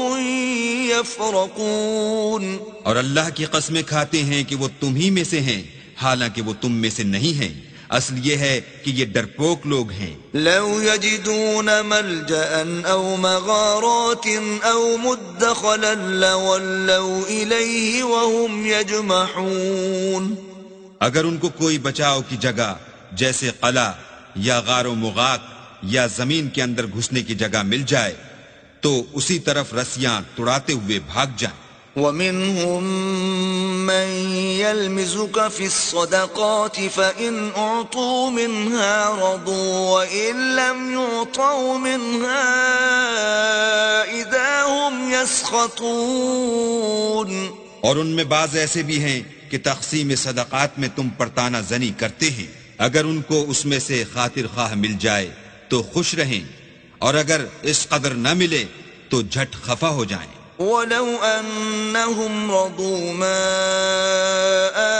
يَفْرَقُونَ. اور اللہ کی قسمیں کھاتے ہیں کہ وہ تم ہی میں سے ہیں، حالانکہ وہ تم میں سے نہیں ہیں. اصل یہ ہے کہ یہ ڈرپوک لوگ ہیں. لو يجدون ملجأ أو مغارات أو مدخلا لولوا إليه وهم يجمحون. اگر ان کو کوئی بچاؤ کی جگہ جیسے قلعہ یا غار و مغاق یا زمین کے اندر گھسنے کی جگہ مل جائے تو اسی طرف رسیاں توڑاتے ہوئے بھاگ جائیں. ومنهم من يلمزك في الصدقات فإن أعطوا منها رضوا وإن لم يعطوا منها إذا هم يسخطون. اور ان میں بعض ایسے بھی ہیں کہ تقسیم صدقات میں تم پر تانا زنی کرتے ہیں، اگر ان کو اس میں سے خاطر خواہ مل جائے تو خوش رہیں، اور اگر اس قدر نہ ملے تو جھٹ خفا ہو جائیں. ولو أنهم رضوا ما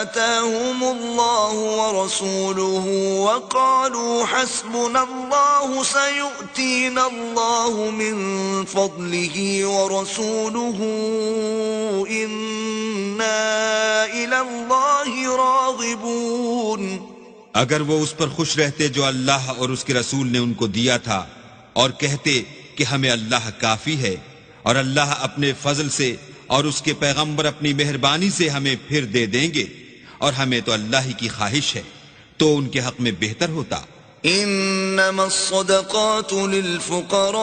آتاهم الله ورسوله وقالوا حسبنا الله سيؤتينا الله من فضله ورسوله إنا إلى الله راغبون. اگر وہ اس پر خوش رہتے جو اللہ اور اس کے رسول نے ان کو دیا تھا، اور کہتے کہ ہمیں اللہ کافی ہے، اور اللہ اپنے فضل سے اور اس کے پیغمبر اپنی مہربانی سے ہمیں پھر دے دیں گے، اور ہمیں تو اللہ ہی کی خواہش ہے، تو ان کے حق میں بہتر ہوتا. انما الصدقات للفقراء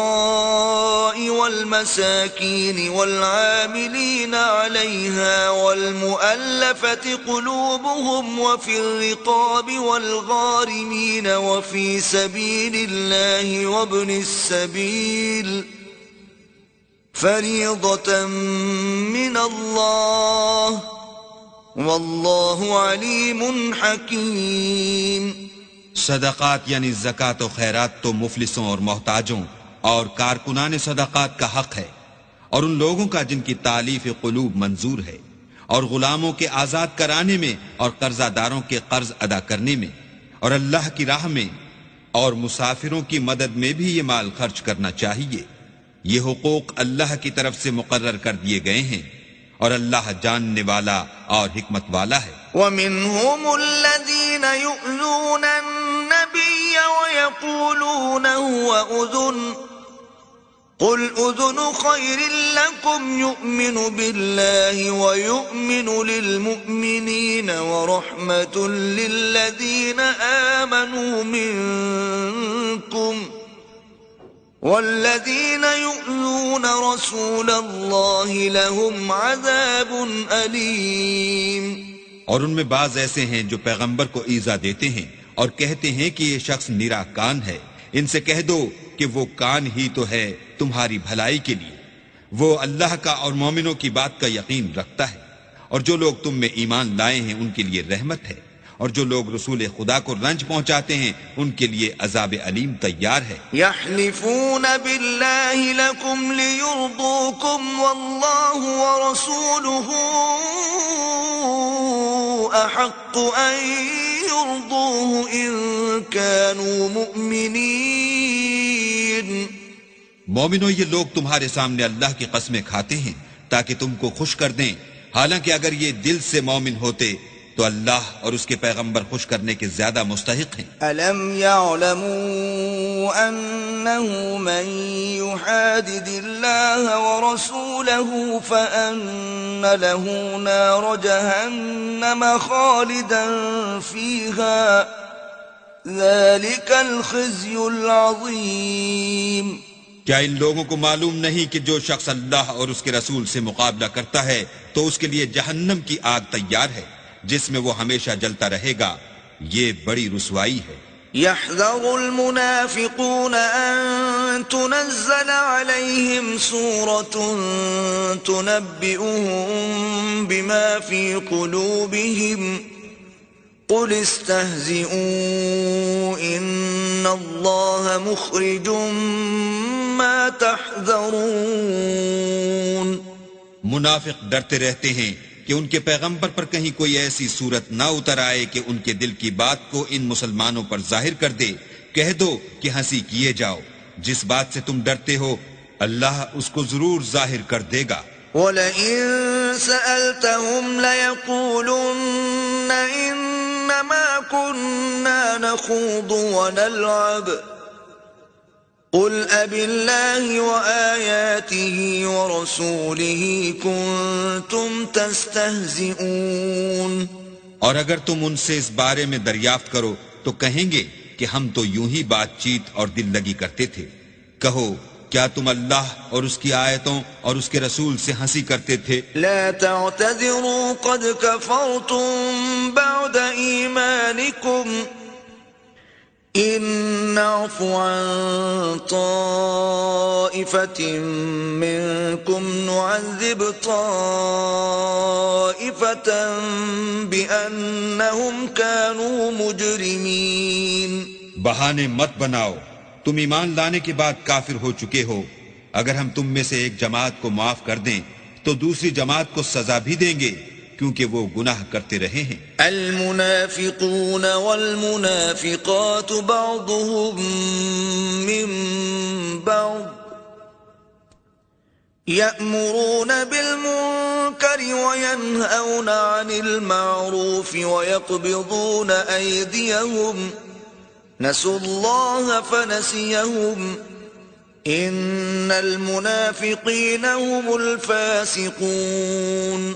والمساكين والعاملين عليها والمؤلفة قلوبهم وفي الرقاب والغارمين وفي سبيل الله وابن السبيل فريضة من الله والله عليم حكيم. صدقات یعنی زکوٰۃ و خیرات تو مفلسوں اور محتاجوں اور کارکنان صدقات کا حق ہے، اور ان لوگوں کا جن کی تالیف قلوب منظور ہے، اور غلاموں کے آزاد کرانے میں اور قرضہ داروں کے قرض ادا کرنے میں، اور اللہ کی راہ میں اور مسافروں کی مدد میں بھی یہ مال خرچ کرنا چاہیے. یہ حقوق اللہ کی طرف سے مقرر کر دیے گئے ہیں، اور اللہ جاننے والا اور حکمت والا ہے. وَمِنْهُمُ الَّذِينَ يُؤْذُونَ النَّبِيَّ وَيَقُولُونَ هُوَ أُذُنٌ قُلْ أُذُنُ خَيْرٍ لَكُمْ يُؤْمِنُ بِاللَّهِ وَيُؤْمِنُ لِلْمُؤْمِنِينَ وَرَحْمَةٌ لِلَّذِينَ آمَنُوا مِنْكُمْ والذين يؤذون رسول الله لهم عذاب أليم. اور ان میں بعض ایسے ہیں جو پیغمبر کو ایذا دیتے ہیں اور کہتے ہیں کہ یہ شخص نرا کان ہے. ان سے کہہ دو کہ وہ کان ہی تو ہے تمہاری بھلائی کے لیے، وہ اللہ کا اور مومنوں کی بات کا یقین رکھتا ہے. اور جو لوگ تم میں ایمان لائے ہیں ان کے لیے رحمت ہے، اور جو لوگ رسول خدا کو رنج پہنچاتے ہیں ان کے لیے عذاب علیم تیار ہے. یحلفون باللہ لکم لیرضوکم واللہ ورسولہ احق ان ليرضوه إن كانوا مؤمنين مومنو، یہ لوگ تمہارے سامنے اللہ کی قسمیں کھاتے ہیں تاکہ تم کو خوش کر دیں، حالانکہ اگر یہ دل سے مومن ہوتے تو اللہ اور اس کے پیغمبر خوش کرنے کے زیادہ مستحق ہیں۔ أَلَمْ يَعْلَمُوا أَنَّهُ مَنْ يُحَادِدِ اللَّهَ وَرَسُولَهُ فَأَنَّ لَهُ نَارَ جَهَنَّمَ خَالِدًا فِيهَا ذَلِكَ الْخِزْيُ الْعَظِيمُ۔ کیا ان لوگوں کو معلوم نہیں کہ جو شخص اللہ اور اس کے رسول سے مقابلہ کرتا ہے تو اس کے لیے جہنم کی آگ تیار ہے جس میں وہ ہمیشہ جلتا رہے گا، یہ بڑی رسوائی ہے۔ يحذر المنافقون أن تنزل عليهم سورة تنبئهم بما في قلوبهم قل استهزئوا إن الله مخرج ما تحذرون۔ منافق ڈرتے رہتے ہیں کہ ان کے پیغمبر پر کہیں کوئی ایسی صورت نہ اتر آئے کہ ان کے دل کی بات کو ان مسلمانوں پر ظاہر کر دے۔ کہہ دو کہ ہنسی کیے جاؤ، جس بات سے تم ڈرتے ہو اللہ اس کو ضرور ظاہر کر دے گا۔ وَلَئِن سَأَلْتَهُمْ لَيَقُولُنَّ إِنَّمَا كُنَّا نَخُوضُ وَنَلْعَبُ قُلْ أَبِاللَّهِ وَآيَاتِهِ وَرَسُولِهِ كُنتُمْ تَسْتَهْزِئُونَ۔ اور اگر تم ان سے اس بارے میں دریافت کرو تو کہیں گے کہ ہم تو یوں ہی بات چیت اور دل لگی کرتے تھے۔ کہو کیا تم اللہ اور اس کی آیتوں اور اس کے رسول سے ہنسی کرتے تھے؟ لا تعتذروا قد كفرتم بعد ایمانکم إن نعفو عن طائفة منكم نعذب طائفة بأنهم كانوا مجرمين۔ بہانے مت بناؤ، تم ایمان لانے کے بعد کافر ہو چکے ہو۔ اگر ہم تم میں سے ایک جماعت کو معاف کر دیں تو دوسری جماعت کو سزا بھی دیں گے کیونکہ وہ گناہ کرتے رہے ہیں۔ المنافقون والمنافقات بعضهم من بعض يأمرون بالمنكر وينهون عن المعروف ويقبضون أيديهم نسوا الله فنسيهم إن المنافقين هم الفاسقون۔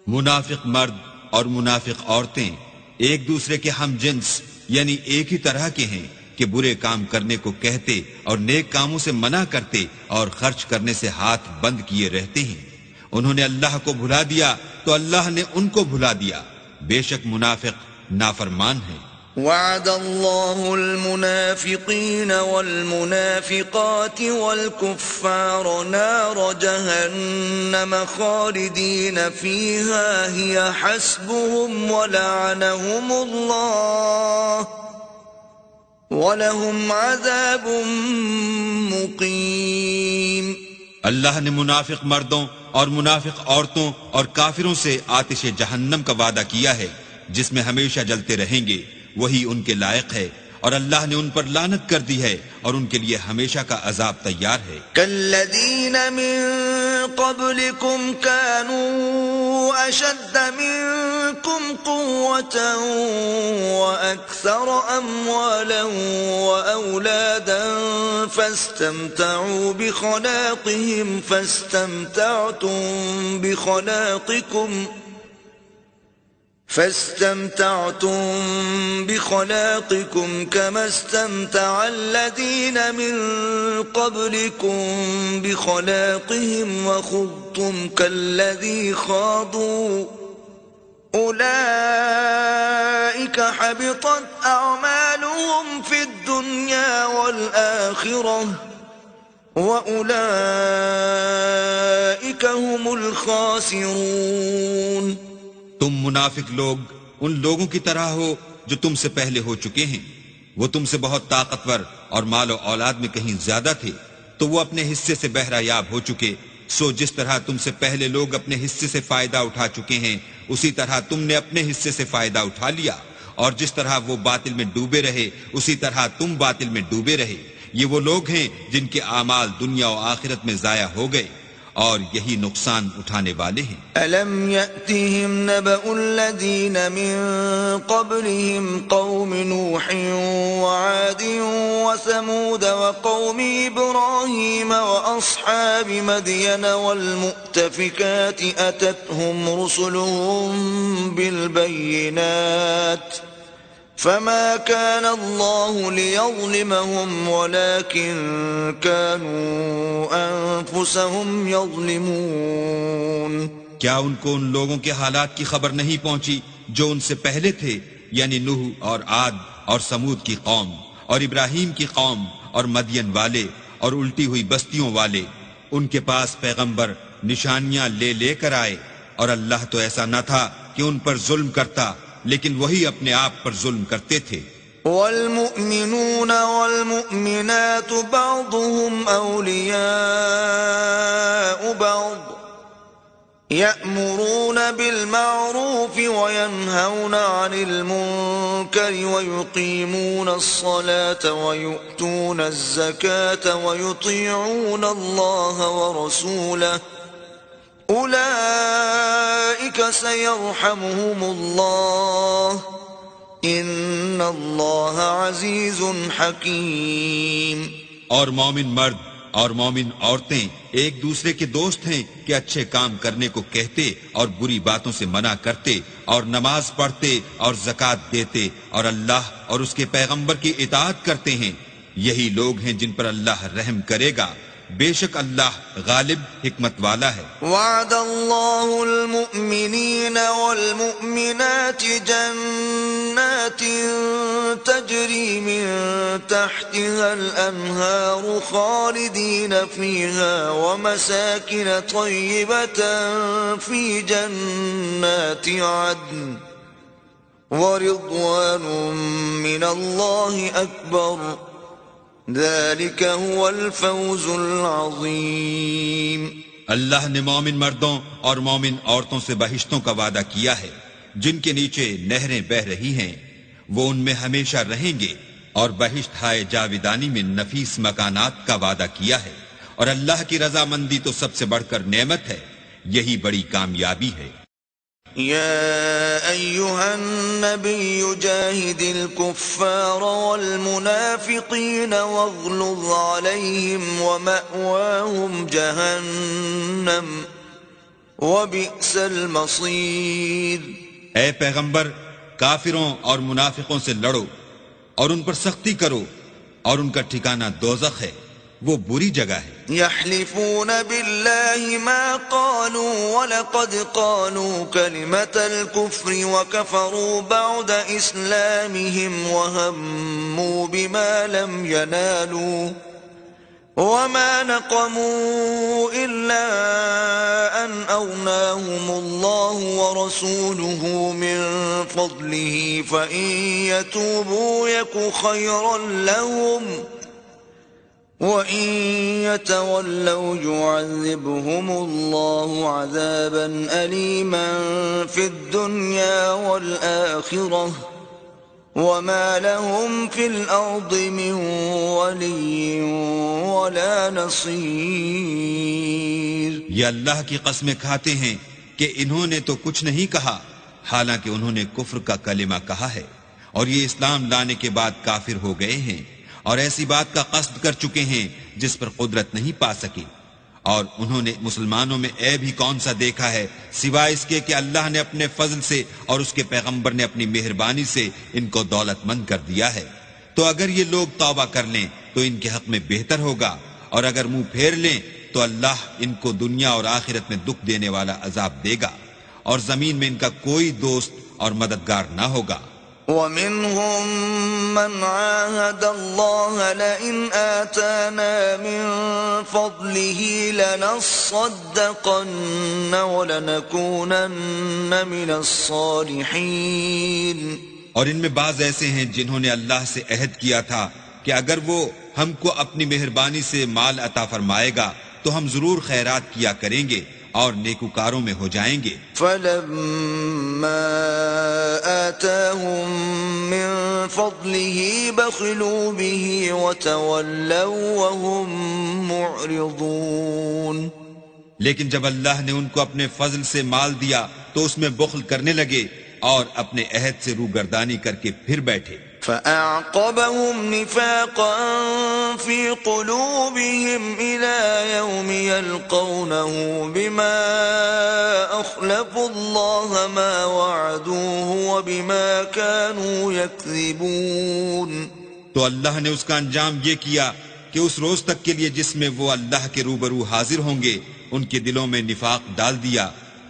منافق مرد اور منافق عورتیں ایک دوسرے کے ہم جنس یعنی ایک ہی طرح کے ہیں کہ برے کام کرنے کو کہتے اور نیک کاموں سے منع کرتے اور خرچ کرنے سے ہاتھ بند کیے رہتے ہیں۔ انہوں نے اللہ کو بھلا دیا تو اللہ نے ان کو بھلا دیا، بے شک منافق نافرمان ہیں۔ وعد الله المنافقين والمنافقات والكفار نار جهنم خالدين فيها هي حسبهم ولعنهم الله ولهم عذاب مقيم۔ اللہ نے منافق مردوں اور منافق عورتوں اور کافروں سے آتش جہنم کا وعدہ کیا ہے جس میں ہمیشہ جلتے رہیں گے، وہی ان کے لائق ہے، اور اللہ نے ان پر لعنت کر دی ہے اور ان کے لیے ہمیشہ کا عذاب تیار ہے۔ كالذين من قبلكم كانوا أشد منكم قوة وأكثر أموالا وأولادا فاستمتعوا بخلاقهم فاستمتعتم بخلاقكم كما استمتع الذين من قبلكم بخلاقهم وخضتم كالذي خاضوا أولئك حبطت أعمالهم في الدنيا والآخرة وأولئك هم الخاسرون۔ تم منافق لوگ ان لوگوں کی طرح ہو جو تم سے پہلے ہو چکے ہیں، وہ تم سے بہت طاقتور اور مال و اولاد میں کہیں زیادہ تھے تو وہ اپنے حصے سے بہرہ یاب ہو چکے۔ سو جس طرح تم سے پہلے لوگ اپنے حصے سے فائدہ اٹھا چکے ہیں اسی طرح تم نے اپنے حصے سے فائدہ اٹھا لیا، اور جس طرح وہ باطل میں ڈوبے رہے اسی طرح تم باطل میں ڈوبے رہے. یہ وہ لوگ ہیں جن کے اعمال دنیا و آخرت میں ضائع ہو گئے اور یہی نقصان اٹھانے والے ہیں. أَلَمْ يَأْتِهِمْ نَبَأُ الَّذِينَ مِن قَبْلِهِمْ قَوْمِ نُوحٍ وَعَادٍ وَثَمُودَ وَقَوْمِ إِبْرَاهِيمَ وَأَصْحَابِ مَدْيَنَ وَالْمُؤْتَفِكَاتِ أَتَتْهُمْ رُسُلُهُم بِالْبَيِّنَاتِ فما كان الله ليظلمهم ولكن كانوا أنفسهم يظلمون. کیا ان کو ان لوگوں کے حالات کی خبر نہیں پہنچی جو ان سے پہلے تھے، یعنی نوح اور عاد اور سمود کی قوم اور ابراہیم کی قوم اور مدین والے اور الٹی ہوئی بستیوں والے. ان کے پاس پیغمبر نشانیاں لے لے کر آئے اور اللہ تو ایسا نہ تھا کہ ان پر ظلم کرتا، لیکن وہی اپنے آپ پر ظلم کرتے تھے. والمؤمنون والمؤمنات بعضهم أولياء بعض يأمرون بالمعروف وينهون عن المنكر ويقيمون الصلاة ويؤتون الزكاة ويطيعون الله ورسوله أولئك سيرحمهم الله إن الله عزيز حكيم. اور مومن مرد اور مومن عورتیں ایک دوسرے کے دوست ہیں کہ اچھے کام کرنے کو کہتے اور بری باتوں سے منع کرتے اور نماز پڑھتے اور زکوٰۃ دیتے اور اللہ اور اس کے پیغمبر کی اطاعت کرتے ہیں. یہی لوگ ہیں جن پر اللہ رحم کرے گا. بے شک اللہ غالب حکمت والا ہے. وعد الله المؤمنين والمؤمنات جنات تجري من تحتها الأنهار خالدين فيها ومساكن طيبة في جنات عدن ورضوان من الله أكبر ذلك هو الفوز العظيم. اللہ نے مومن مردوں اور مومن عورتوں سے بہشتوں کا وعدہ کیا ہے جن کے نیچے نہریں بہ رہی ہیں، وہ ان میں ہمیشہ رہیں گے، اور بہشت ہائے جاویدانی میں نفیس مکانات کا وعدہ کیا ہے. اور اللہ کی رضامندی تو سب سے بڑھ کر نعمت ہے، یہی بڑی کامیابی ہے. يا أيها النبي جاهد الكفار والمنافقين واغلظ عليهم ومأواهم جهنم وبئس المصير. اے پیغمبر، کافروں اور منافقوں سے لڑو اور ان پر سختی کرو، اور ان کا ٹھکانہ دوزخ ہے، وہ بری جگہ ہے. يحلفون بالله ما قالوا ولقد قالوا كلمة الكفر وكفروا بعد إسلامهم وهموا بما لم ينالوا وما نقموا إلا أن أغناهم الله ورسوله من فضله فإن يتوبوا يك خيرا لهم وَإِن يَتَوَلَّوْا يُعَذِّبْهُمُ اللَّهُ عَذَابًا أَلِيمًا فِي الدُّنْيَا وَالْآخِرَةِ وَمَا لَهُمْ فِي الْأَرْضِ مِنْ وَلِيٍّ وَلَا نَصِيرٍ. یہ اللہ کی قسمیں کھاتے ہیں کہ انہوں نے تو کچھ نہیں کہا، حالانکہ انہوں نے کفر کا کلمہ کہا ہے، اور یہ اسلام لانے کے بعد کافر ہو گئے ہیں اور ایسی بات کا قصد کر چکے ہیں جس پر قدرت نہیں پا سکے. اور انہوں نے مسلمانوں میں عیب ہی کون سا دیکھا ہے سوائے اس کے کہ اللہ نے اپنے فضل سے اور اس کے پیغمبر نے اپنی مہربانی سے ان کو دولت مند کر دیا ہے. تو اگر یہ لوگ توبہ کر لیں تو ان کے حق میں بہتر ہوگا، اور اگر منہ پھیر لیں تو اللہ ان کو دنیا اور آخرت میں دکھ دینے والا عذاب دے گا، اور زمین میں ان کا کوئی دوست اور مددگار نہ ہوگا. وَمِنْهُمْ مَنْ عَاهَدَ اللَّهَ لَئِنْ آتَانَا مِنْ فَضْلِهِ لَنَصَّدَّقَنَّ وَلَنَكُونَنَّ مِنَ الصَّالِحِينَ. اور ان میں بعض ایسے ہیں جنہوں نے اللہ سے عہد کیا تھا کہ اگر وہ ہم کو اپنی مہربانی سے مال عطا فرمائے گا تو ہم ضرور خیرات کیا کریں گے اور نیکوکاروں میں ہو جائیں گے۔ فلما آتاهم من فضله بخلوا به وتولوا وهم معرضون۔ لیکن جب اللہ نے ان کو اپنے فضل سے مال دیا تو اس میں بخل کرنے لگے اور اپنے عہد سے روگردانی کر کے پھر بیٹھے۔ فأعقبهم نفاقا في قلوبهم إلى يوم يلقونه بما أخلفوا الله ما وعدوه وبما كانوا يكذبون۔ تو اللہ نے اس کا انجام یہ کیا کہ اس روز تک کے لیے جس میں وہ اللہ کے روبرو حاضر ہوں گے ان کے دلوں میں نفاق ڈال دیا،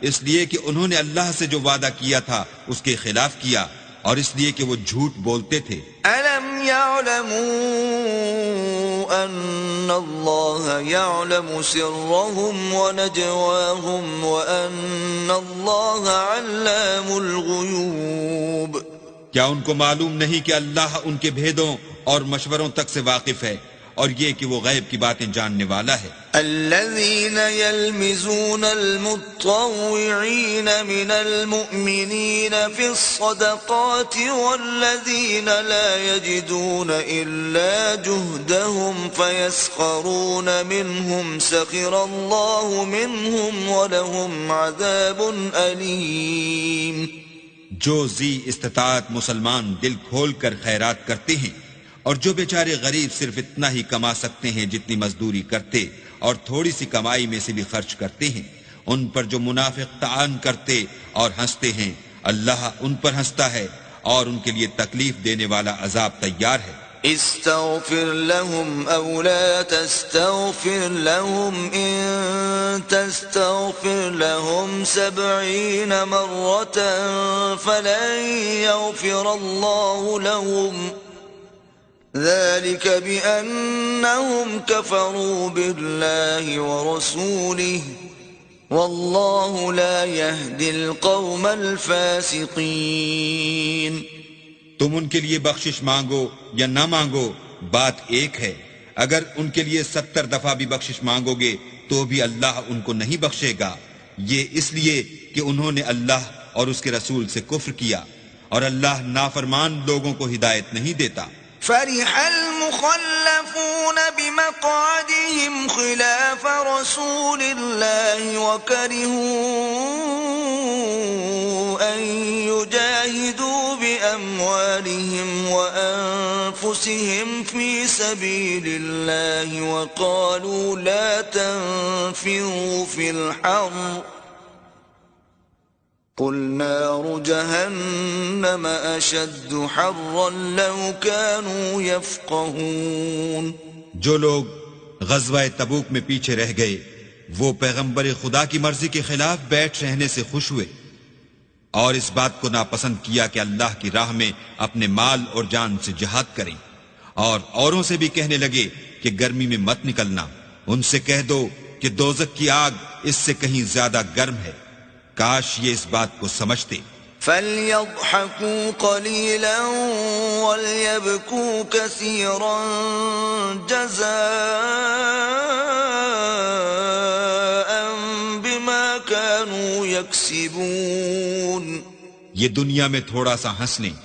اس لیے کہ انہوں نے اللہ سے جو وعدہ کیا تھا اس کے خلاف کیا، اور اس لیے کہ وہ جھوٹ بولتے تھے۔ أَلَمْ يَعْلَمُوا أَنَّ اللَّهَ يَعْلَمُ سِرَّهُمْ وَنَجْوَاهُمْ وَأَنَّ اللَّهَ عَلَّامُ الْغُيُوبِ۔ کیا ان کو معلوم نہیں کہ اللہ ان کے بھیدوں اور مشوروں تک سے واقف ہے، اور یہ کہ وہ غیب کی باتیں جاننے والا ہے۔ الذين يلمزون المطوعين من المؤمنين في الصدقات والذين لا يجدون إلا جهدهم فيسخرون منهم سخر الله منهم ولهم عذاب أليم۔ جو ذی استطاعت مسلمان دل کھول کر خیرات کرتے ہیں، اور جو بیچارے غریب صرف اتنا ہی کما سکتے ہیں جتنی مزدوری کرتے اور تھوڑی سی کمائی میں سے بھی خرچ کرتے ہیں، ان پر جو منافق طعن کرتے اور ہنستے ہیں، اللہ ان پر ہنستا ہے اور ان کے لیے تکلیف دینے والا عذاب تیار ہے۔ استغفر لهم او لا تستغفر لهم ان تستغفر لهم 70 مرة فلن يغفر الله لهم ذلك بأنهم كفروا بالله ورسوله والله لا يهدي القوم الفاسقين۔ تم ان کے لیے بخشش مانگو یا نہ مانگو، بات ایک ہے۔ اگر ان کے لیے 70 دفعہ بھی بخشش مانگو گے تو بھی اللہ ان کو نہیں بخشے گا، یہ اس لیے کہ انہوں نے اللہ اور اس کے رسول سے کفر کیا، اور اللہ نافرمان لوگوں کو ہدایت نہیں دیتا۔ فرح المخلفون بمقعدهم خلاف رسول الله وكرهوا أن يجاهدوا بأموالهم وأنفسهم في سبيل الله وقالوا لا تنفروا في الحر قل نار جهنم أشد حرا لو كانوا يفقهون۔ جو لوگ غزوہ تبوک میں پیچھے رہ گئے وہ پیغمبر خدا کی مرضی کے خلاف بیٹھ رہنے سے خوش ہوئے اور اس بات کو ناپسند کیا کہ اللہ کی راہ میں اپنے مال اور جان سے جہاد کریں، اور اوروں سے بھی کہنے لگے کہ گرمی میں مت نکلنا۔ ان سے کہہ دو کہ دوزخ کی آگ اس سے کہیں زیادہ گرم ہے، کاش یہ اس بات کو سمجھتے۔ فَلْيَضْحَكُوا قَلِيلًا وَلْيَبْكُوا كَثِيرًا جَزَاءً بِمَا كَانُوا يَكْسِبُونَ۔ یہ دنیا میں تھوڑا سا ہنس لیں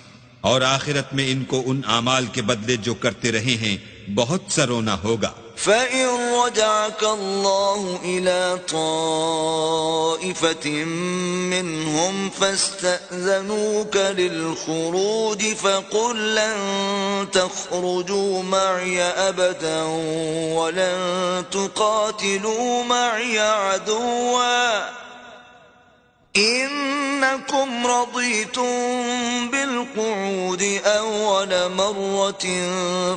اور آخرت میں ان کو ان اعمال کے بدلے جو کرتے رہے ہیں بہت سا رونا ہوگا۔ فَإِن رَّجَعَكَ اللَّهُ إِلَىٰ طَائِفَةٍ مِّنْهُمْ فَاسْتَأْذَنُوكَ لِلْخُرُوجِ فَقُل لَّن تَخْرُجُوا مَعِيَ أَبَدًا وَلَن تُقَاتِلُوا مَعِيَ عَدُوًّا إنكم رضيتم بالقعود أول مرة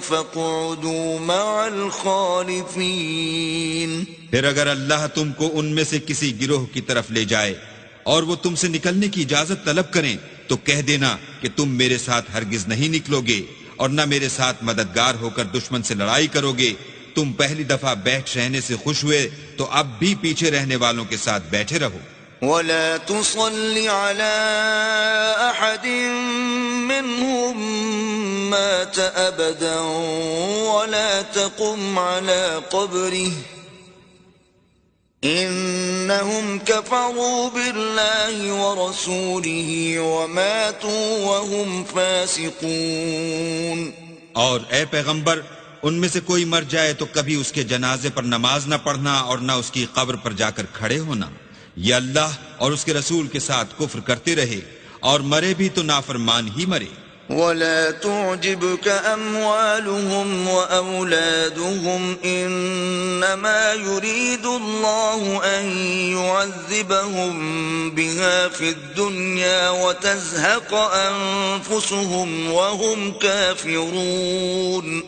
فاقعدوا مع الخالفين۔ پھر اگر اللہ تم کو ان میں سے کسی گروہ کی طرف لے جائے اور وہ تم سے نکلنے کی اجازت طلب کریں تو کہہ دینا کہ تم میرے ساتھ ہرگز نہیں نکلو گے اور نہ میرے ساتھ مددگار ہو کر دشمن سے لڑائی کرو گے۔ تم پہلی دفعہ بیٹھ رہنے سے خوش ہوئے تو اب بھی پیچھے رہنے والوں کے ساتھ بیٹھے رہو۔ ولا تصل على أحد منهم مات أبدا ولا تقم على قبره إنهم كفروا بالله ورسوله وماتوا وهم فاسقون. اور اے پیغمبر، ان میں سے کوئی مر جائے تو کبھی اس کے جنازے پر نماز نہ پڑھنا اور نہ اس کی قبر پر جا کر کھڑے ہونا. یہ اللہ اور اس کے رسول کے ساتھ کفر کرتے رہے اور مرے بھی تو نافرمان ہی مرے. ولا تعجبك أموالهم وأولادهم إنما يريد الله أن يعذبهم بها في الدنيا وتزهق أنفسهم وهم كافرون.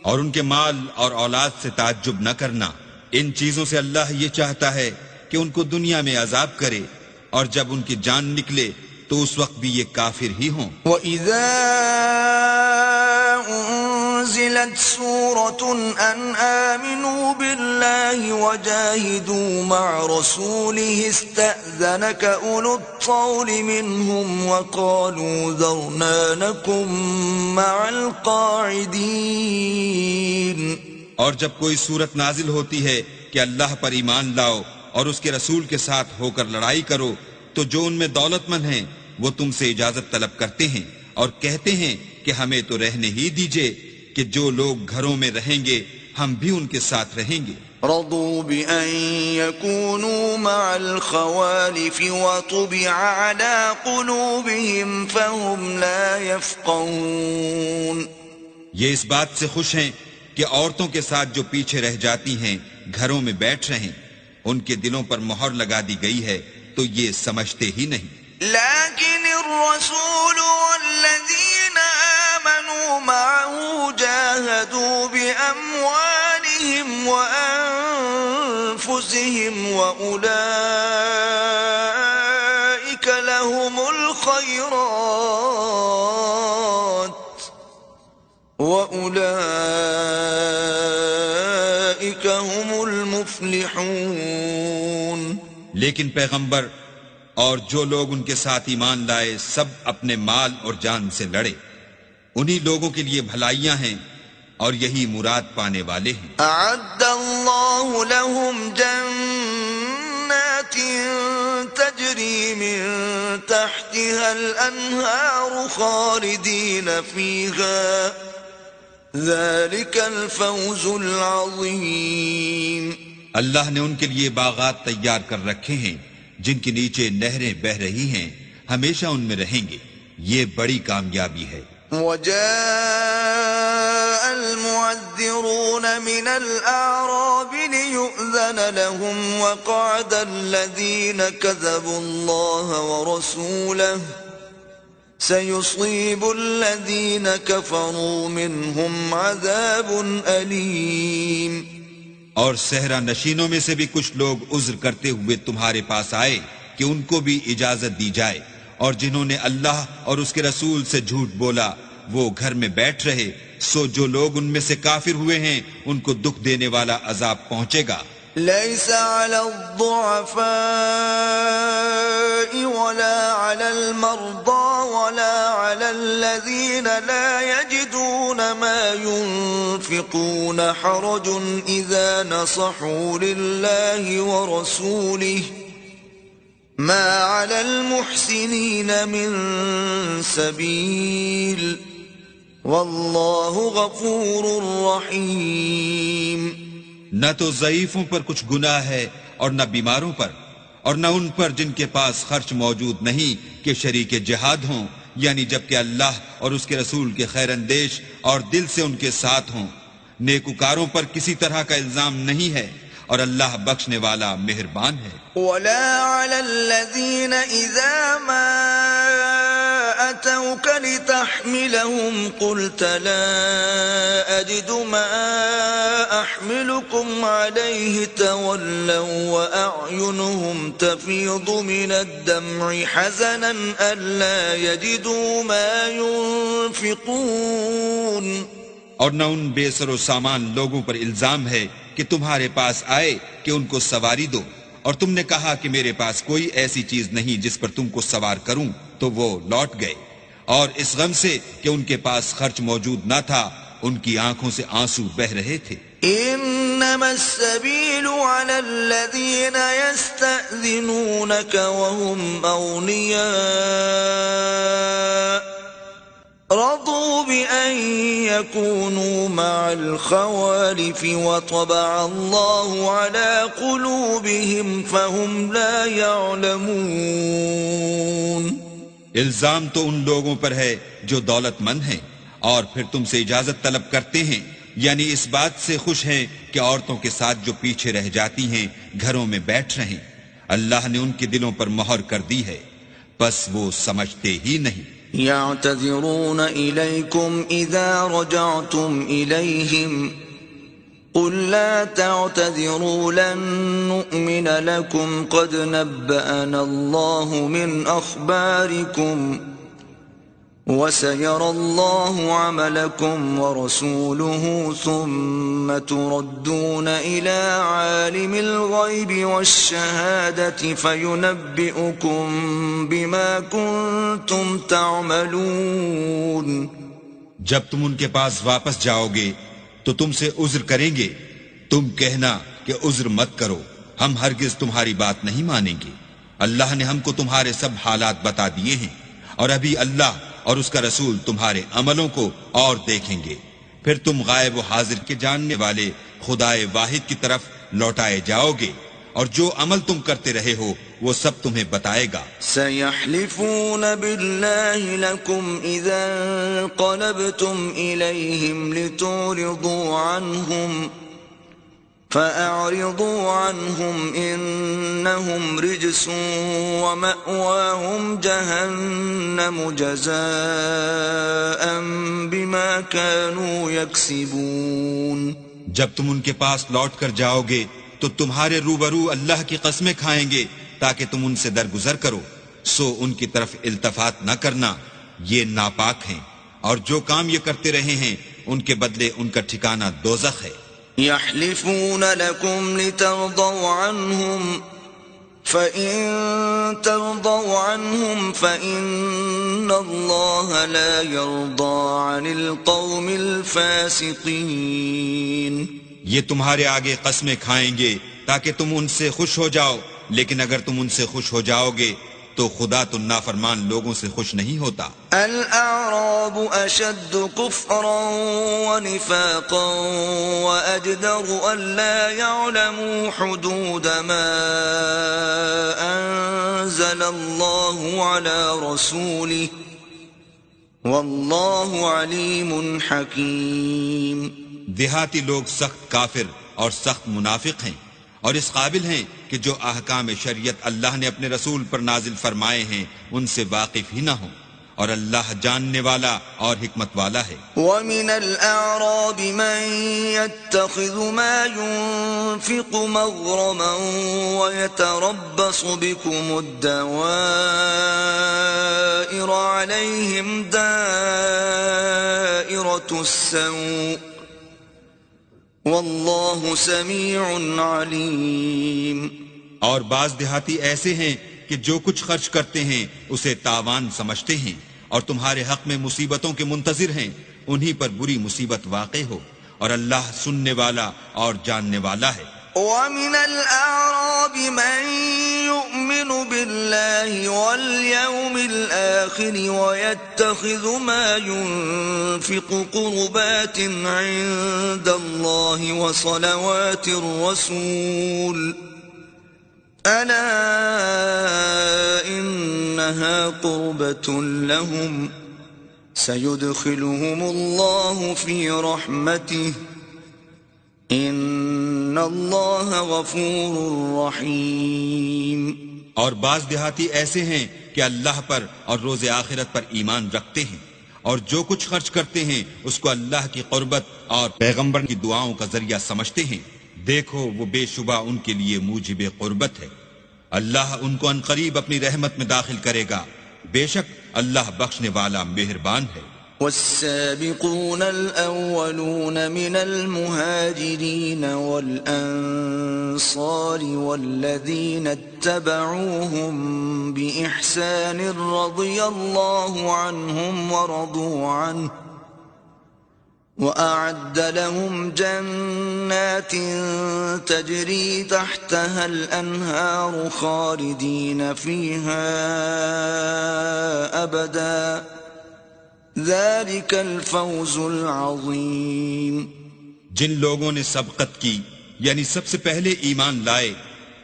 اور ان کے مال اور اولاد سے تعجب نہ کرنا، ان چیزوں سے اللہ یہ چاہتا ہے کہ ان کو دنیا میں عذاب کرے، اور جب ان کی جان نکلے تو اس وقت بھی یہ کافر ہی ہوں. وَإِذَا أُنزِلَتْ سُورَةٌ أَنْ آمِنُوا بِاللَّهِ وَجَاهِدُوا مَعَ رَسُولِهِ اسْتَأْذَنَكَ أُولُو الطَّوْلِ مِنْهُمْ وَقَالُوا ذَرْنَا نَكُن مَّعَ الْقَاعِدِينَ. اور جب کوئی صورت نازل ہوتی ہے کہ اللہ پر ایمان لاؤ اور اس کے رسول کے ساتھ ہو کر لڑائی کرو، تو جو ان میں دولت مند ہیں وہ تم سے اجازت طلب کرتے ہیں اور کہتے ہیں کہ ہمیں تو رہنے ہی دیجئے، کہ جو لوگ گھروں میں رہیں گے ہم بھی ان کے ساتھ رہیں گے. رضوا بأن يكونوا مع الخوالف وطبع على قلوبهم فهم لا يفقهون. یہ اس بات سے خوش ہیں کہ عورتوں کے ساتھ جو پیچھے رہ جاتی ہیں گھروں میں بیٹھ رہیں، ان کے دلوں پر مہر لگا دی گئی ہے تو یہ سمجھتے ہی نہیں. لیکن الرسول والذین آمنوا معه جاہدوا بأموالهم وأنفسهم وأولئك لهم الخيرات وأولئك هم المفلحون. لیکن پیغمبر اور جو لوگ ان کے ساتھ ایمان لائے سب اپنے مال اور جان سے لڑے، انہی لوگوں کے لیے بھلائیاں ہیں اور یہی مراد پانے والے ہیں. اعد اللہ لهم جنات تجری من تحتها الانہار خالدین فیہا ذلك الفوز العظیم. اللہ نے ان کے لیے باغات تیار کر رکھے ہیں جن کے نیچے نہریں بہ رہی ہیں، ہمیشہ ان میں رہیں گے، یہ بڑی کامیابی ہے. وجاء المعذرون من الأعراب ليؤذن لهم وقعد الذين كذبوا الله ورسوله سيصيب الذين كفروا منهم عذاب أليم. اور صحرا نشینوں میں سے بھی کچھ لوگ عذر کرتے ہوئے تمہارے پاس آئے کہ ان کو بھی اجازت دی جائے، اور جنہوں نے اللہ اور اس کے رسول سے جھوٹ بولا وہ گھر میں بیٹھ رہے، سو جو لوگ ان میں سے کافر ہوئے ہیں ان کو دکھ دینے والا عذاب پہنچے گا. ليس على الضعفاء ولا على المرضى ولا على الذين لا يجدون ما ينفقون حرج إذا نصحوا لله ورسوله ما على المحسنين من سبيل والله غفور رحيم. نہ تو ضعیفوں پر کچھ گناہ ہے اور نہ بیماروں پر، اور نہ ان پر جن کے پاس خرچ موجود نہیں کہ شریک جہاد ہوں، یعنی جبکہ اللہ اور اس کے رسول کے خیر اندیش اور دل سے ان کے ساتھ ہوں. نیکوکاروں پر کسی طرح کا الزام نہیں ہے اور اللہ بخشنے والا مہربان ہے. ولا على الذين إذا ما أتوك لتحملهم قلت لا أجد ما أحملكم عليه تولوا وأعينهم تفيض من الدمع حزنا ألا يجدوا ما ينفقون. اور نہ ان بے سر و سامان لوگوں پر الزام ہے کہ تمہارے پاس آئے کہ ان کو سواری دو، اور تم نے کہا کہ میرے پاس کوئی ایسی چیز نہیں جس پر تم کو سوار کروں، تو وہ لوٹ گئے، اور اس غم سے کہ ان کے پاس خرچ موجود نہ تھا ان کی آنکھوں سے آنسو بہ رہے تھے۔ إنما السبيل على الذين يستأذنونك وهم أغنياء رضوا بأن يكونوا مع الخوالف وطبع الله على قلوبهم فهم لا يعلمون۔ الزام تو ان لوگوں پر ہے جو دولت مند ہیں اور پھر تم سے اجازت طلب کرتے ہیں، یعنی اس بات سے خوش ہیں کہ عورتوں کے ساتھ جو پیچھے رہ جاتی ہیں گھروں میں بیٹھ رہیں۔ اللہ نے ان کے دلوں پر مہر کر دی ہے، پس وہ سمجھتے ہی نہیں۔ يعتذرون إليكم إذا رجعتم إليهم قل لا تعتذروا لن نؤمن لكم قد نبأنا الله من أخباركم وسيرى الله عملكم ورسوله ثم تردون إلى عالم الغيب والشهادة فينبئكم بما كنتم تعملون۔ جب تم ان کے پاس واپس جاؤ گے تو تم سے عذر کریں گے، تم کہنا کہ عذر مت کرو، ہم ہرگز تمہاری بات نہیں مانیں گے۔ اللہ نے ہم کو تمہارے سب حالات بتا دیے ہیں، اور ابھی اللہ اور اس کا رسول تمہارے عملوں کو اور دیکھیں گے، پھر تم غائب و حاضر کے جاننے والے خدائے واحد کی طرف لوٹائے جاؤ گے، اور جو عمل تم کرتے رہے ہو وہ سب تمہیں بتائے گا۔ سيحلفون بالله لكم إذا انقلبتم إليهم لتعرضوا عنهم فأعرضوا عنهم إنهم رجس ومأواهم جهنم جزاء بما كانوا يكسبون۔ جب تم ان کے پاس لوٹ کر جاؤ گے تو تمہارے روبرو اللہ کی قسمیں کھائیں گے تاکہ تم ان سے درگزر کرو، سو ان کی طرف التفات نہ کرنا، یہ ناپاک ہیں، اور جو کام یہ کرتے رہے ہیں ان کے بدلے ان کا ٹھکانہ دوزخ ہے۔ يحلفون لكم لترضوا عنهم فإن ترضوا عنهم فإن الله لا يرضى عن القوم الفاسقين۔ یہ تمہارے آگے قسمیں کھائیں گے تاکہ تم ان سے خوش ہو جاؤ، لیکن اگر تم ان سے خوش ہو جاؤ گے تو خدا تو نافرمان لوگوں سے خوش نہیں ہوتا۔ الأعراب أشد كفرا ونفاقا وأجدر ألا يعلموا حدود ما أنزل الله على رسوله والله عليم حكيم۔ دیہاتی لوگ سخت کافر اور سخت منافق ہیں، اور اس قابل ہیں کہ جو احکام شریعت اللہ نے اپنے رسول پر نازل فرمائے ہیں ان سے واقف ہی نہ ہوں، اور اللہ جاننے والا اور حکمت والا ہے۔ وَمِنَ الْأَعْرَابِ مَن يَتَّخِذُ مَا يُنفِقُ مَغْرَمًا وَيَتَرَبَّصُ بِكُمُ الدَّوَائِرَ عَلَيْهِمْ دَائِرَةُ السَّوْءِ واللہ سمیع علیم۔ اور بعض دیہاتی ایسے ہیں کہ جو کچھ خرچ کرتے ہیں اسے تاوان سمجھتے ہیں، اور تمہارے حق میں مصیبتوں کے منتظر ہیں، انہی پر بری مصیبت واقع ہو، اور اللہ سننے والا اور جاننے والا ہے۔ وَمِنَ الْأَعْرَابِ مَن يُؤْمِنُ بِاللَّهِ وَالْيَوْمِ الْآخِرِ وَيَتَّخِذُ مَا يُنفِقُ قُرُبَاتٍ عِندَ اللَّهِ وَصَلَوَاتِ الرَّسُولِ أَلَا إِنَّهَا قُرْبَةٌ لَهُمْ سَيُدْخِلُهُمُ اللَّهُ فِي رَحْمَتِهِ ان اللہ غفور رحیم۔ اور بعض دیہاتی ایسے ہیں کہ اللہ پر اور روز آخرت پر ایمان رکھتے ہیں، اور جو کچھ خرچ کرتے ہیں اس کو اللہ کی قربت اور پیغمبر کی دعاؤں کا ذریعہ سمجھتے ہیں، دیکھو وہ بے شبہ ان کے لیے موجب قربت ہے۔ اللہ ان کو عنقریب اپنی رحمت میں داخل کرے گا، بے شک اللہ بخشنے والا مہربان ہے۔ والسابقون الأولون من المهاجرين والأنصار والذين اتبعوهم بإحسان رضي الله عنهم ورضوا عنه وأعد لهم جنات تجري تحتها الأنهار خالدين فيها أبدا ذلك الفوز العظيم. جن لوگوں نے سبقت کی یعنی سب سے پہلے ایمان لائے،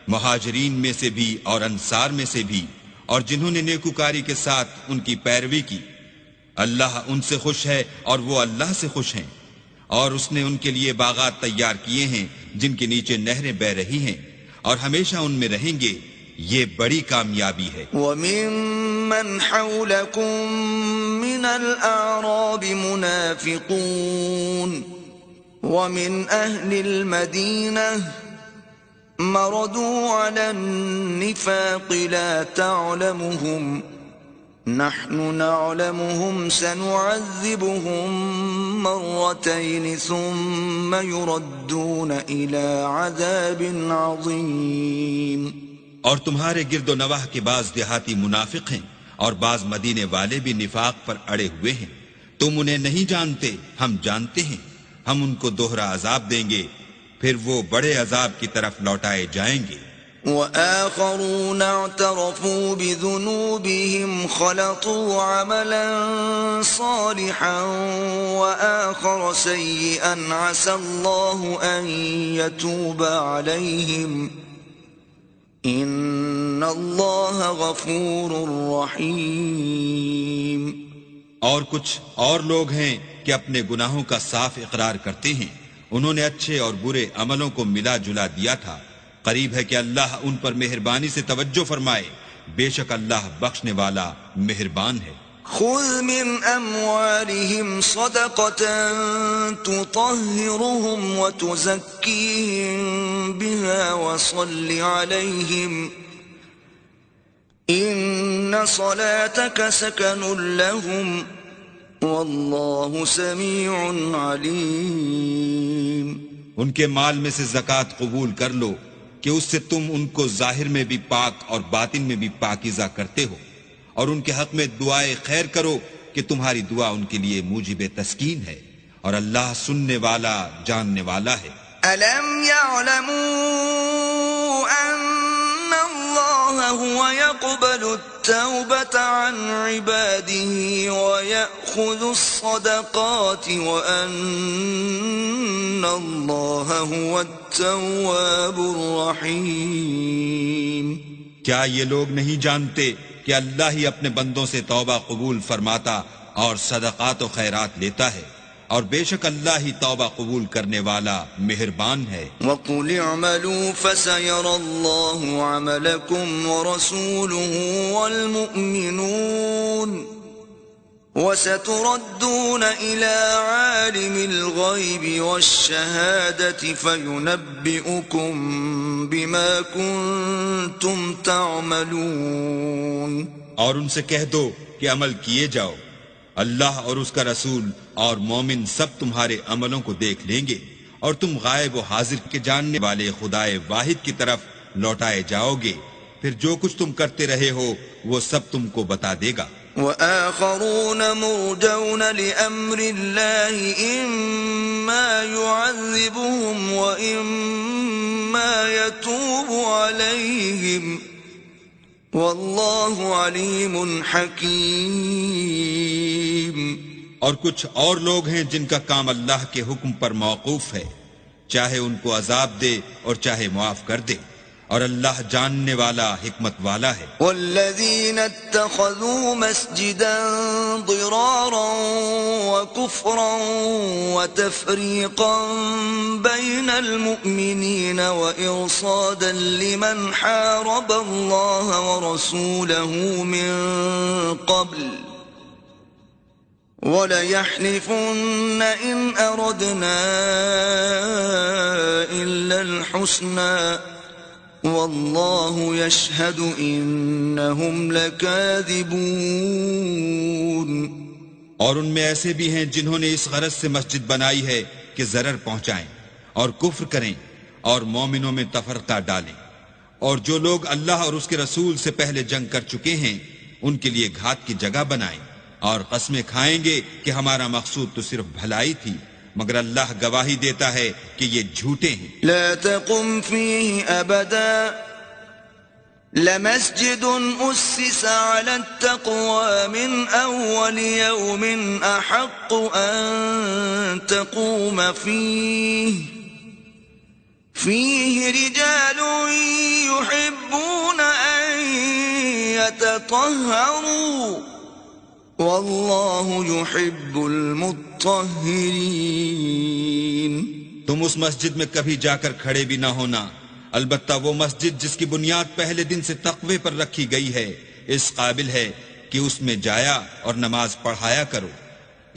مہاجرین میں سے بھی اور انصار میں سے بھی، اور جنہوں نے نیکوکاری کے ساتھ ان کی پیروی کی، اللہ ان سے خوش ہے اور وہ اللہ سے خوش ہیں، اور اس نے ان کے لیے باغات تیار کیے ہیں جن کے نیچے نہریں بہ رہی ہیں اور ہمیشہ ان میں رہیں گے، یہ بڑی کامیابی ہے. وَمِمَّنْ حَوْلَكُمْ مِنَ الْأَعْرَابِ مُنَافِقُونَ وَمِنْ أَهْلِ الْمَدِينَةِ مَرَدُوا عَلَى النِّفَاقِ لَا تَعْلَمُهُمْ نَحْنُ نَعْلَمُهُمْ سَنُعَذِّبُهُمْ مَرَّتَيْنِ ثُمَّ يُرَدُّونَ إِلَى عَذَابٍ عَظِيمٍ. اور تمہارے گرد و نواح کے بعض دیہاتی منافق ہیں اور بعض مدینے والے بھی نفاق پر اڑے ہوئے ہیں. تم انہیں نہیں جانتے، ہم جانتے ہیں. ہم ان کو دوہرا عذاب دیں گے، پھر وہ بڑے عذاب کی طرف لوٹائے جائیں گے. وآخرون اعترفوا بذنوبهم خلطوا عملا صالحا وآخر سيئا عسى الله أن يتوب عليهم إن الله غفور رحيم. اور کچھ اور لوگ ہیں کہ اپنے گناہوں کا صاف اقرار کرتے ہیں، انہوں نے اچھے اور برے عملوں کو ملا جلا دیا تھا. قریب ہے کہ اللہ ان پر مہربانی سے توجہ فرمائے، بے شک اللہ بخشنے والا مہربان ہے. خذ من أموالهم صدقة تطهرهم وتزكيهم بها وصل عليهم إن صلاتك سكن لهم والله سميع عليم. ان کے مال میں سے زکوٰۃ قبول کر لو کہ اس سے تم ان کو ظاہر میں بھی پاک اور باطن میں بھی پاکیزہ کرتے ہو، اور ان کے حق میں دعائے خیر کرو کہ تمہاری دعا ان کے لیے موجب تسکین ہے، اور اللہ سننے والا جاننے والا ہے. أَلَمْ يَعْلَمُوا أَنَّ اللَّهَ هُوَ يَقْبَلُ التَّوْبَةَ عَنْ عِبَادِهِ وَيَأْخُذُ الصَّدَقَاتِ وَأَنَّ اللَّهَ هُوَ التَّوَّابُ الرَّحِيمُ. کیا یہ لوگ نہیں جانتے کہ اللہ ہی اپنے بندوں سے توبہ قبول فرماتا اور صدقات و خیرات لیتا ہے، اور بے شک اللہ ہی توبہ قبول کرنے والا مہربان ہے. وَقُلِ اعْمَلُوا فَسَيَرَى اللَّهُ عَمَلَكُمْ وَرَسُولُهُ وَالْمُؤْمِنُونَ وَسَتُرَدُّونَ إِلَى عَالِمِ الْغَيْبِ وَالشَّهَادَةِ فَيُنَبِّئُكُم بِمَا كُنتُمْ تَعْمَلُونَ. اور ان سے کہہ دو کہ عمل کیے جاؤ، اللہ اور اس کا رسول اور مومن سب تمہارے عملوں کو دیکھ لیں گے، اور تم غائب و حاضر کے جاننے والے خدائے واحد کی طرف لوٹائے جاؤ گے، پھر جو کچھ تم کرتے رہے ہو وہ سب تم کو بتا دے گا. وآخرون مرجون لأمر الله إما يعذبهم وإما يتوب عليهم والله عليم حكيم. اور کچھ اور لوگ ہیں جن کا کام اللہ کے حکم پر موقوف ہے، چاہے ان کو عذاب دے اور چاہے معاف کر دے، اور اللہ جاننے والا حکمت والا ہے. والذین اتخذوا مسجدا ضرارا وكفرا وتفریقا بین المؤمنین وإرصادا لمن حارب اللہ ورسوله من قبل وَلَيَحْلِفُنَّ إِنْ أَرَدْنَا إِلَّا الْحُسْنَى وَاللَّهُ يَشْهَدُ إِنَّهُمْ لَكَاذِبُونَ. اور ان میں ایسے بھی ہیں جنہوں نے اس غرض سے مسجد بنائی ہے کہ ضرر پہنچائیں اور کفر کریں اور مومنوں میں تفرقہ ڈالیں، اور جو لوگ اللہ اور اس کے رسول سے پہلے جنگ کر چکے ہیں ان کے لیے گھات کی جگہ بنائیں، اور قسمیں کھائیں گے کہ ہمارا مقصود تو صرف بھلائی تھی مگر اللہ گواہی دیتا ہے کہ یہ جھوٹے ہیں. لا تقم فيه أبدا لمسجد أسس على التقوى من أول يوم أحق أن تقوم فيه رجال يحبون أن يتطهروا والله يحب المطهرين. تم اس مسجد میں کبھی جا کر کھڑے بھی نہ ہونا، البتہ وہ مسجد جس کی بنیاد پہلے دن سے تقوی پر رکھی گئی ہے اس قابل ہے کہ اس میں جایا اور نماز پڑھایا کرو.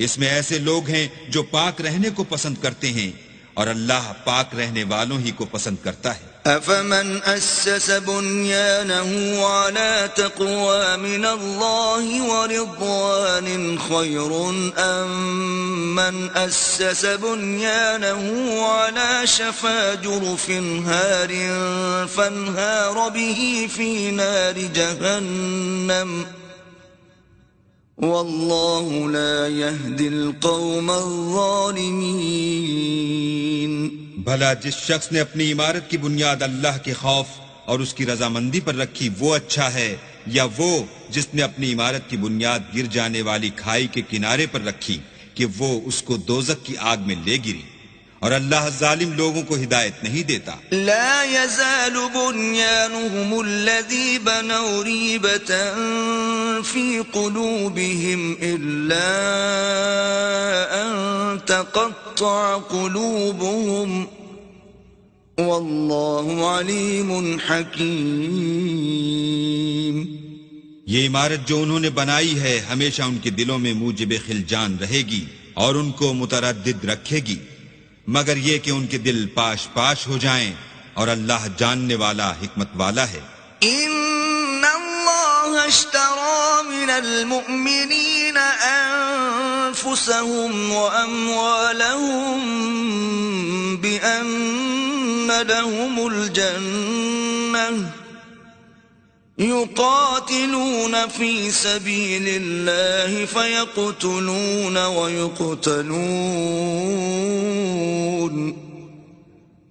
اس میں ایسے لوگ ہیں جو پاک رہنے کو پسند کرتے ہیں اور اللہ پاک رہنے والوں ہی کو پسند کرتا ہے. أفمن أسس بنيانه على تقوى من الله ورضوان خير أم من أسس بنيانه على شفا جرف هار فانهار به في نار جهنم والله لا يهدي القوم الظالمين. بھلا جس شخص نے اپنی عمارت کی بنیاد اللہ کے خوف اور اس کی رضامندی پر رکھی وہ اچھا ہے، یا وہ جس نے اپنی عمارت کی بنیاد گر جانے والی کھائی کے کنارے پر رکھی کہ وہ اس کو دوزخ کی آگ میں لے گری، اور اللہ ظالم لوگوں کو ہدایت نہیں دیتا. لا يزال بنيانهم الذي بنوا ريبة في قلوبهم إلا أن تقطع قلوبهم والله عليم حكيم. یہ عمارت جو انہوں نے بنائی ہے ہمیشہ ان کے دلوں میں موجب خلجان رہے گی اور ان کو متردد رکھے گی، مگر یہ کہ ان کے دل پاش پاش ہو جائیں، اور اللہ جاننے والا حکمت والا ہے. ان اللہ اشترى من المؤمنین انفسهم واموالهم بان لهم الجنة يقاتلون في سبيل الله فيقتلون ويقتلون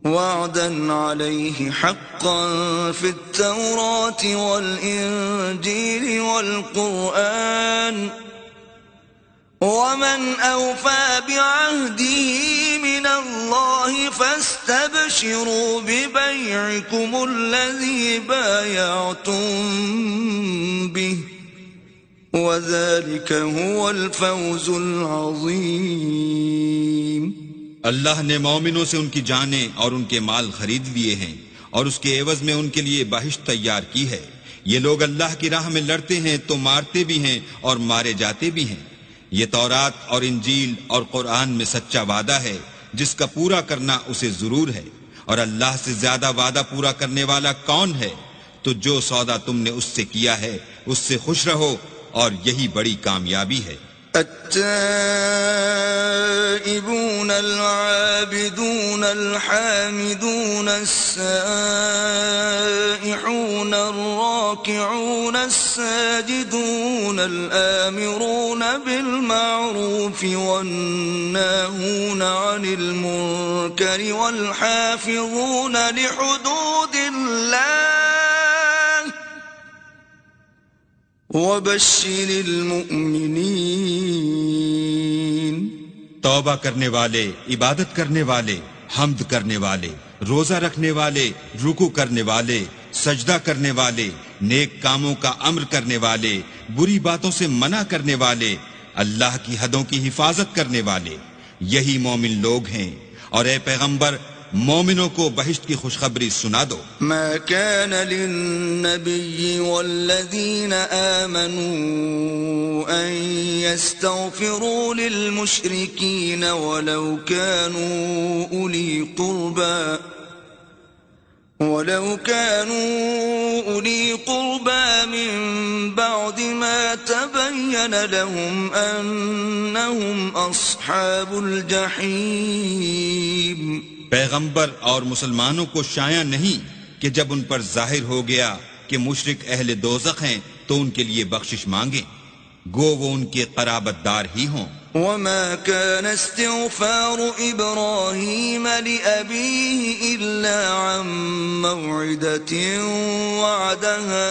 وعدا عليه حقا في التوراة والإنجيل والقرآن ومن أوفى بعهده من الله فاستبشروا ببيعكم الذي بايعتم به وذلك هو الفوز العظيم. اللہ نے مومنوں سے ان کی جانیں اور ان کے مال خرید لیے ہیں اور اس کے عوض میں ان کے لیے بہشت تیار کی ہے. یہ لوگ اللہ کی راہ میں لڑتے ہیں تو مارتے بھی ہیں اور مارے جاتے بھی ہیں. یہ تورات اور انجیل اور قرآن میں سچا وعدہ ہے جس کا پورا کرنا اسے ضرور ہے، اور اللہ سے زیادہ وعدہ پورا کرنے والا کون ہے؟ تو جو سودا تم نے اس سے کیا ہے اس سے خوش رہو، اور یہی بڑی کامیابی ہے. التائبون العابدون الحامدون السائحون الراكعون الساجدون الآمرون بالمعروف والناهون عن المنكر والحافظون لحدود الله وبشر المؤمنین. توبہ کرنے والے، عبادت کرنے والے، حمد کرنے والے، روزہ رکھنے والے، رکوع کرنے والے، سجدہ کرنے والے، نیک کاموں کا امر کرنے والے، بری باتوں سے منع کرنے والے، اللہ کی حدوں کی حفاظت کرنے والے، یہی مومن لوگ ہیں. اور اے پیغمبر مومنوں کو بہشت کی خوشخبری سنا دو. ما كان للنبي والذين آمنوا أن يستغفروا للمشركين ولو كانوا أولي قربى من بعد ما تبين لهم أنهم أصحاب الجحيم. پیغمبر اور مسلمانوں کو شایع نہیں کہ جب ان پر ظاہر ہو گیا کہ مشرک اہل دوزخ ہیں تو ان کے لیے بخشش مانگیں، گو وہ ان کے قرابت دار ہی ہوں. وما كان استغفار إبراهيم لأبيه إلا عن موعدة وعدها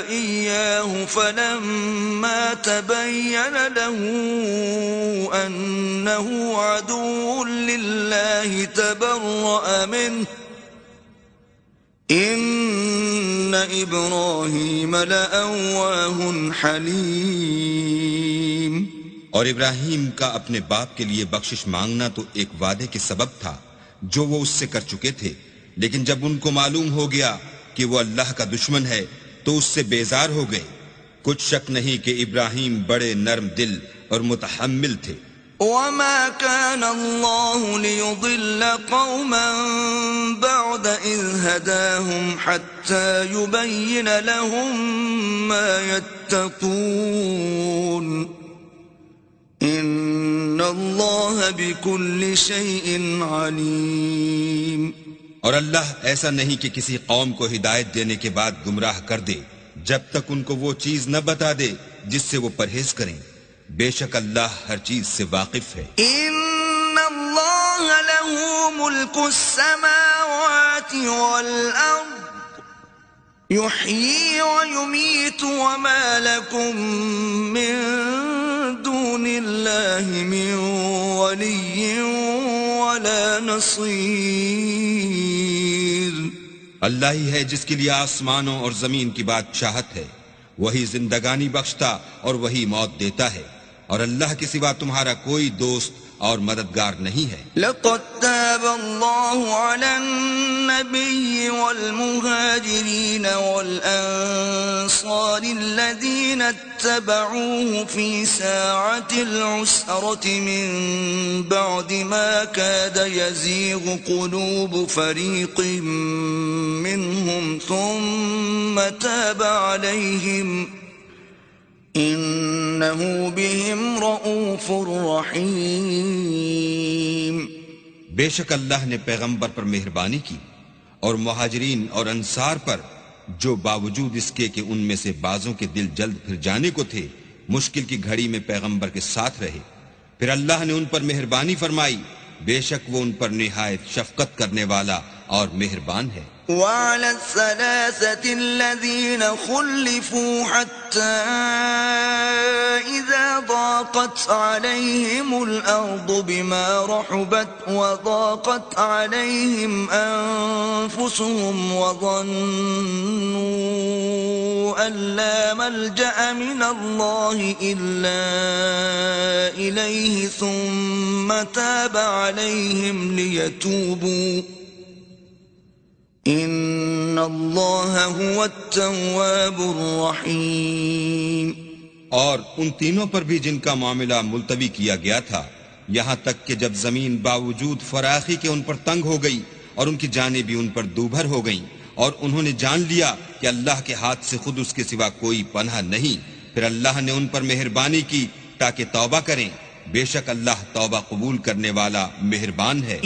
إياه فلما تبين له أنه عدو لله تبرأ منه إن إبراهيم لأواه حليم. اور ابراہیم کا اپنے باپ کے لیے بخشش مانگنا تو ایک وعدے کے سبب تھا جو وہ اس سے کر چکے تھے، لیکن جب ان کو معلوم ہو گیا کہ وہ اللہ کا دشمن ہے تو اس سے بیزار ہو گئے. کچھ شک نہیں کہ ابراہیم بڑے نرم دل اور متحمل تھے. وما كان الله ليضل قوما بعد إذ هداهم حتى يبين لهم ما يتقون إن الله بكل شيء عليم. اور اللہ ایسا نہیں کہ کسی قوم کو ہدایت دینے کے بعد گمراہ کر دے جب تک ان کو وہ چیز نہ بتا دے جس سے وہ پرہیز کریں. بے شک اللہ ہر چیز سے واقف ہے. ان اللہ له ملک السماوات والارض يحيي ويميت وما لكم من دون الله من ولي ولا نصير. اللہ ہی ہے جس کے لیے آسمانوں اور زمین کی بادشاہت ہے، وہی زندگانی بخشتا اور وہی موت دیتا ہے، اور اللہ کے سوا تمہارا کوئی دوست اور مددگار نہیں ہے. لقد تاب الله على النبي والمهاجرين والأنصار الذين اتبعوه في ساعة العسرة من بعد ما كاد يزيغ قلوب فريق منهم ثم تاب عليهم إنه بهم رؤوف رحيم. بے شک اللہ نے پیغمبر پر مہربانی کی اور مہاجرین اور انصار پر جو باوجود اس کے کہ ان میں سے بعضوں کے دل جلد پھر جانے کو تھے مشکل کی گھڑی میں پیغمبر کے ساتھ رہے، پھر اللہ نے ان پر مہربانی فرمائی. بے شک وہ ان پر نہایت شفقت کرنے والا اور مہربان ہے. وعلى الثلاثة الذين خلفوا حتى إذا ضاقت عليهم الأرض بما رحبت وضاقت عليهم أنفسهم وظنوا أن لا ملجأ من الله إلا إليه ثم تاب عليهم ليتوبوا ان اللہ هو التواب الرحیم. اور ان تینوں پر بھی جن کا معاملہ ملتوی کیا گیا تھا یہاں تک کہ جب زمین باوجود فراخی کے ان پر تنگ ہو گئی اور ان کی جانیں بھی ان پر دوبھر ہو گئیں اور انہوں نے جان لیا کہ اللہ کے ہاتھ سے خود اس کے سوا کوئی پناہ نہیں، پھر اللہ نے ان پر مہربانی کی تاکہ توبہ کریں. بے شک اللہ توبہ قبول کرنے والا مہربان ہے.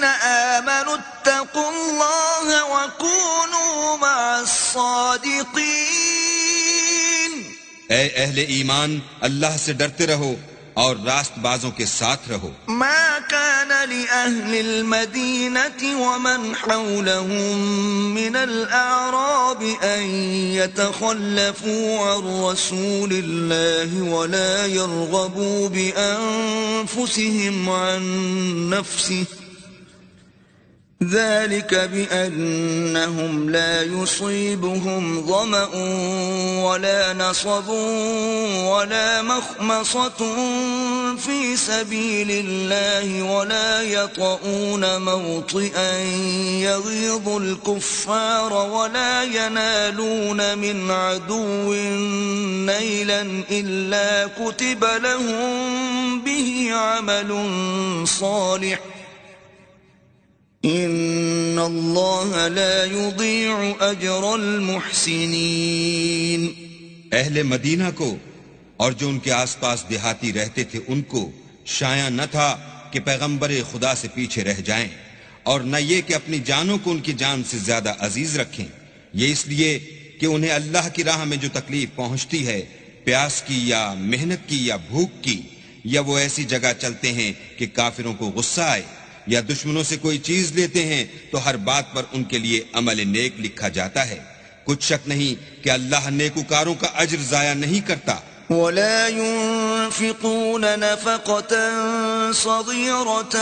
آمنوا اتقوا الله وكونوا مع الصادقين. اے اہل ایمان اللہ سے ڈرتے رہو اور راست بازوں کے ساتھ رہو. ما كان لأهل المدينة ومن حولهم من الأعراب أن يتخلفوا عن رسول الله ولا يرغبوا بأنفسهم عن نفسه ذلك بأنهم لا يصيبهم ظمأ ولا نصب ولا مخمصة في سبيل الله ولا يطؤون موطئا يغيظ الكفار ولا ينالون من عدو نيلا إلا كتب لهم به عمل صالح ان اللہ لا یضیع اجر المحسنین. اہل مدینہ کو اور جو ان کے آس پاس دیہاتی رہتے تھے ان کو شایع نہ تھا کہ پیغمبر خدا سے پیچھے رہ جائیں، اور نہ یہ کہ اپنی جانوں کو ان کی جان سے زیادہ عزیز رکھیں، یہ اس لیے کہ انہیں اللہ کی راہ میں جو تکلیف پہنچتی ہے، پیاس کی یا محنت کی یا بھوک کی، یا وہ ایسی جگہ چلتے ہیں کہ کافروں کو غصہ آئے، یا دشمنوں سے کوئی چیز لیتے ہیں تو ہر بات پر ان کے لیے عمل نیک لکھا جاتا ہے۔ کچھ شک نہیں کہ اللہ نیکوکاروں کا اجر ضائع نہیں کرتا۔ ولا ينفقون نفقة صغيرة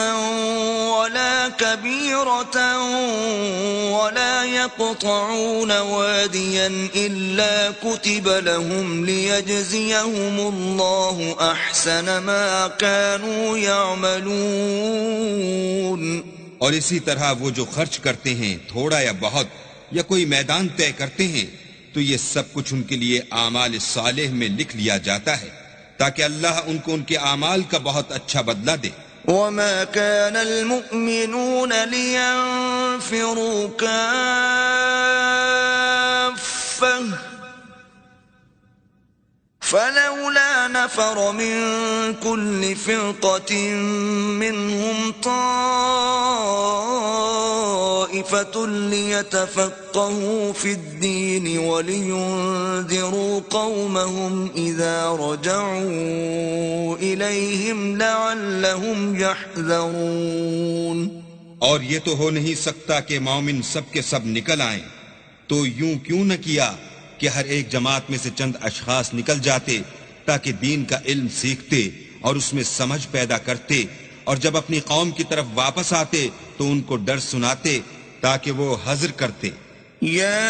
ولا كبيرة ولا يقطعون واديا إلا كتب لهم ليجزيهم الله أحسن ما كانوا يعملون۔ اور اسی طرح وہ جو خرچ کرتے ہیں تھوڑا یا بہت، یا کوئی میدان طے کرتے ہیں، تو یہ سب کچھ ان کے لیے اعمال صالح میں لکھ لیا جاتا ہے تاکہ اللہ ان کو ان کے اعمال کا بہت اچھا بدلہ دے۔ وما كان المؤمنون لينفروا كافة فلولا نفر من كل فرقة منهم طائفة ليتفقهوا في الدين ولينذروا قومهم إذا رجعوا إليهم لعلهم يحذرون۔ اور یہ تو ہو نہیں سکتا کہ مومن سب کے سب نکل آئیں، تو یوں کیوں نہ کیا کہ ہر ایک جماعت میں سے چند اشخاص نکل جاتے تاکہ دین کا علم سیکھتے اور اس میں سمجھ پیدا کرتے، اور جب اپنی قوم کی طرف واپس آتے تو ان کو ڈر سناتے تاکہ وہ حذر کرتے۔ يا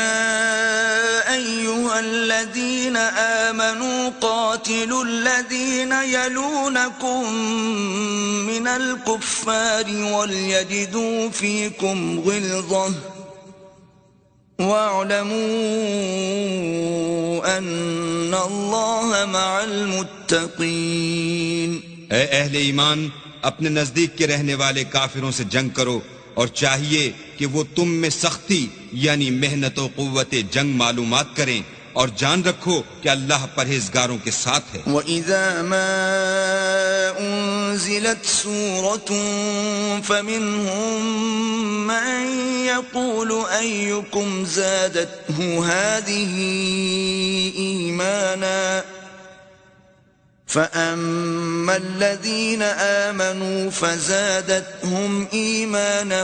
أيها الذين آمنوا قاتلوا الذين يلونكم من الكفار وليجدوا فيكم غلظة واعلموا أن الله مع المتقين۔ اے اہل ایمان، اپنے نزدیک کے رہنے والے کافروں سے جنگ کرو، اور چاہیے کہ وہ تم میں سختی یعنی محنت و قوت جنگ معلومات کریں، اور جان رکھو کہ اللہ پرہیزگاروں کے ساتھ ہے۔ وَإِذَا مَا أُنزِلَتْ سُورَةٌ فَمِنْهُمْ مَنْ يَقُولُ أَيُّكُمْ زَادَتْهُ هَذِهِ إِيمَانًا فَأَمَّا الَّذِينَ آمَنُوا فَزَادَتْهُمْ إِيمَانًا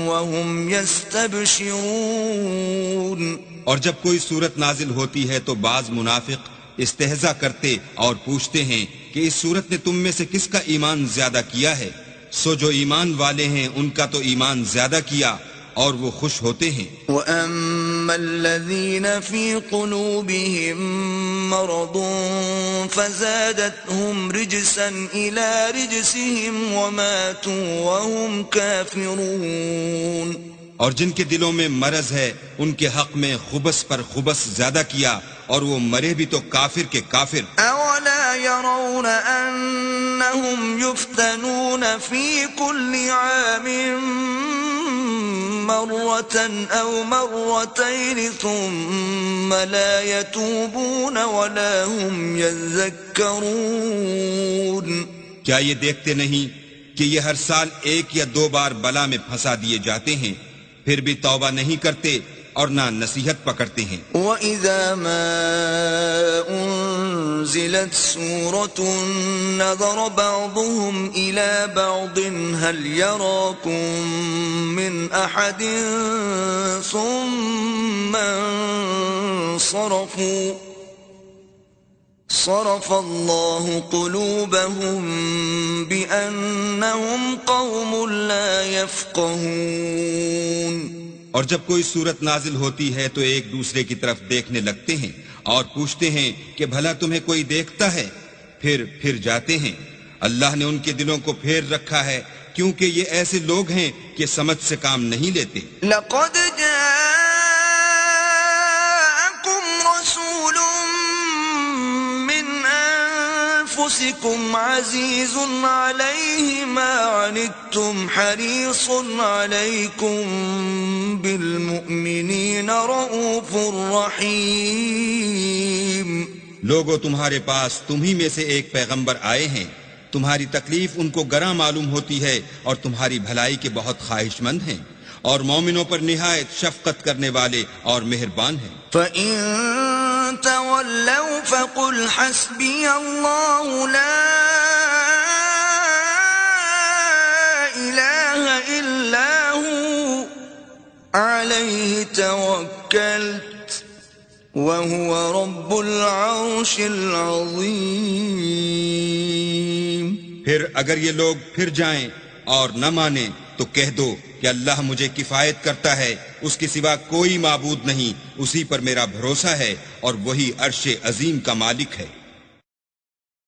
وَهُمْ يَسْتَبْشِرُونَ۔ اور جب کوئی صورت نازل ہوتی ہے تو بعض منافق استہزاء کرتے اور پوچھتے ہیں کہ اس صورت نے تم میں سے کس کا ایمان زیادہ کیا ہے؟ سو جو ایمان والے ہیں ان کا تو ایمان زیادہ کیا اور وہ خوش ہوتے ہیں۔ وَأَمَّا الَّذِينَ فِي قُلُوبِهِم مَّرَضٌ فَزَادَتْهُمْ رِجْسًا إِلَى رِجْسِهِمْ وَمَاتُوا وَهُمْ كَافِرُونَ۔ اور جن کے دلوں میں مرض ہے ان کے حق میں خبث پر خبث زیادہ کیا اور وہ مرے بھی تو کافر کے کافر۔ أَوَلَا يَرَوْنَ أَنَّهُمْ يُفْتَنُونَ فِي كُلِّ عَامٍ مرة أو مرتين ثم لا يتوبون ولا هم يذكرون۔ کیا یہ دیکھتے نہیں کہ یہ ہر سال ایک یا دو بار بلا میں پھنسا دیے جاتے ہیں، پھر بھی توبہ نہیں کرتے اور نہ نصیحت پکڑتے ہیں۔ وَإِذَا مَا أُنزِلَتْ سُورَةٌ نَظَرَ بَعْضُهُمْ إِلَى بَعْضٍ هَلْ يَرَاكُمْ مِنْ أَحَدٍ ثُمَّ انصَرَفُوا صرف الله قلوبهم بأنهم قوم لا يفقهون۔ اور جب کوئی صورت نازل ہوتی ہے تو ایک دوسرے کی طرف دیکھنے لگتے ہیں اور پوچھتے ہیں کہ بھلا تمہیں کوئی دیکھتا ہے؟ پھر جاتے ہیں۔ اللہ نے ان کے دلوں کو پھیر رکھا ہے کیونکہ یہ ایسے لوگ ہیں کہ سمجھ سے کام نہیں لیتے۔ لقد جاءكم رسول من أنفسكم عزيز عليه ما عنتم حريص عليكم بالمؤمنين رؤوف رحيم۔ لوگوں تمہارے پاس تمہی میں سے ایک پیغمبر آئے ہیں، تمہاری تکلیف ان کو گراں معلوم ہوتی ہے اور تمہاری بھلائی کے بہت خواہش مند ہیں، اور مومنوں پر نہایت شفقت کرنے والے اور مہربان ہیں۔ فَإِن تَوَلَّوْا فَقُلْ حَسْبِيَ اللَّهُ لَا إِلَٰهَ إِلَّا هُوَ عَلَيْهِ تَوَكَّلْتُ وَهُوَ رَبُّ الْعَرْشِ الْعَظِيمِ۔ پھر اگر یہ لوگ پھر جائیں اور نہ مانیں تو کہہ دو کہ اللہ مجھے کفایت کرتا ہے، اس کے سوا کوئی معبود نہیں، اسی پر میرا بھروسہ ہے اور وہی عرش عظیم کا مالک ہے۔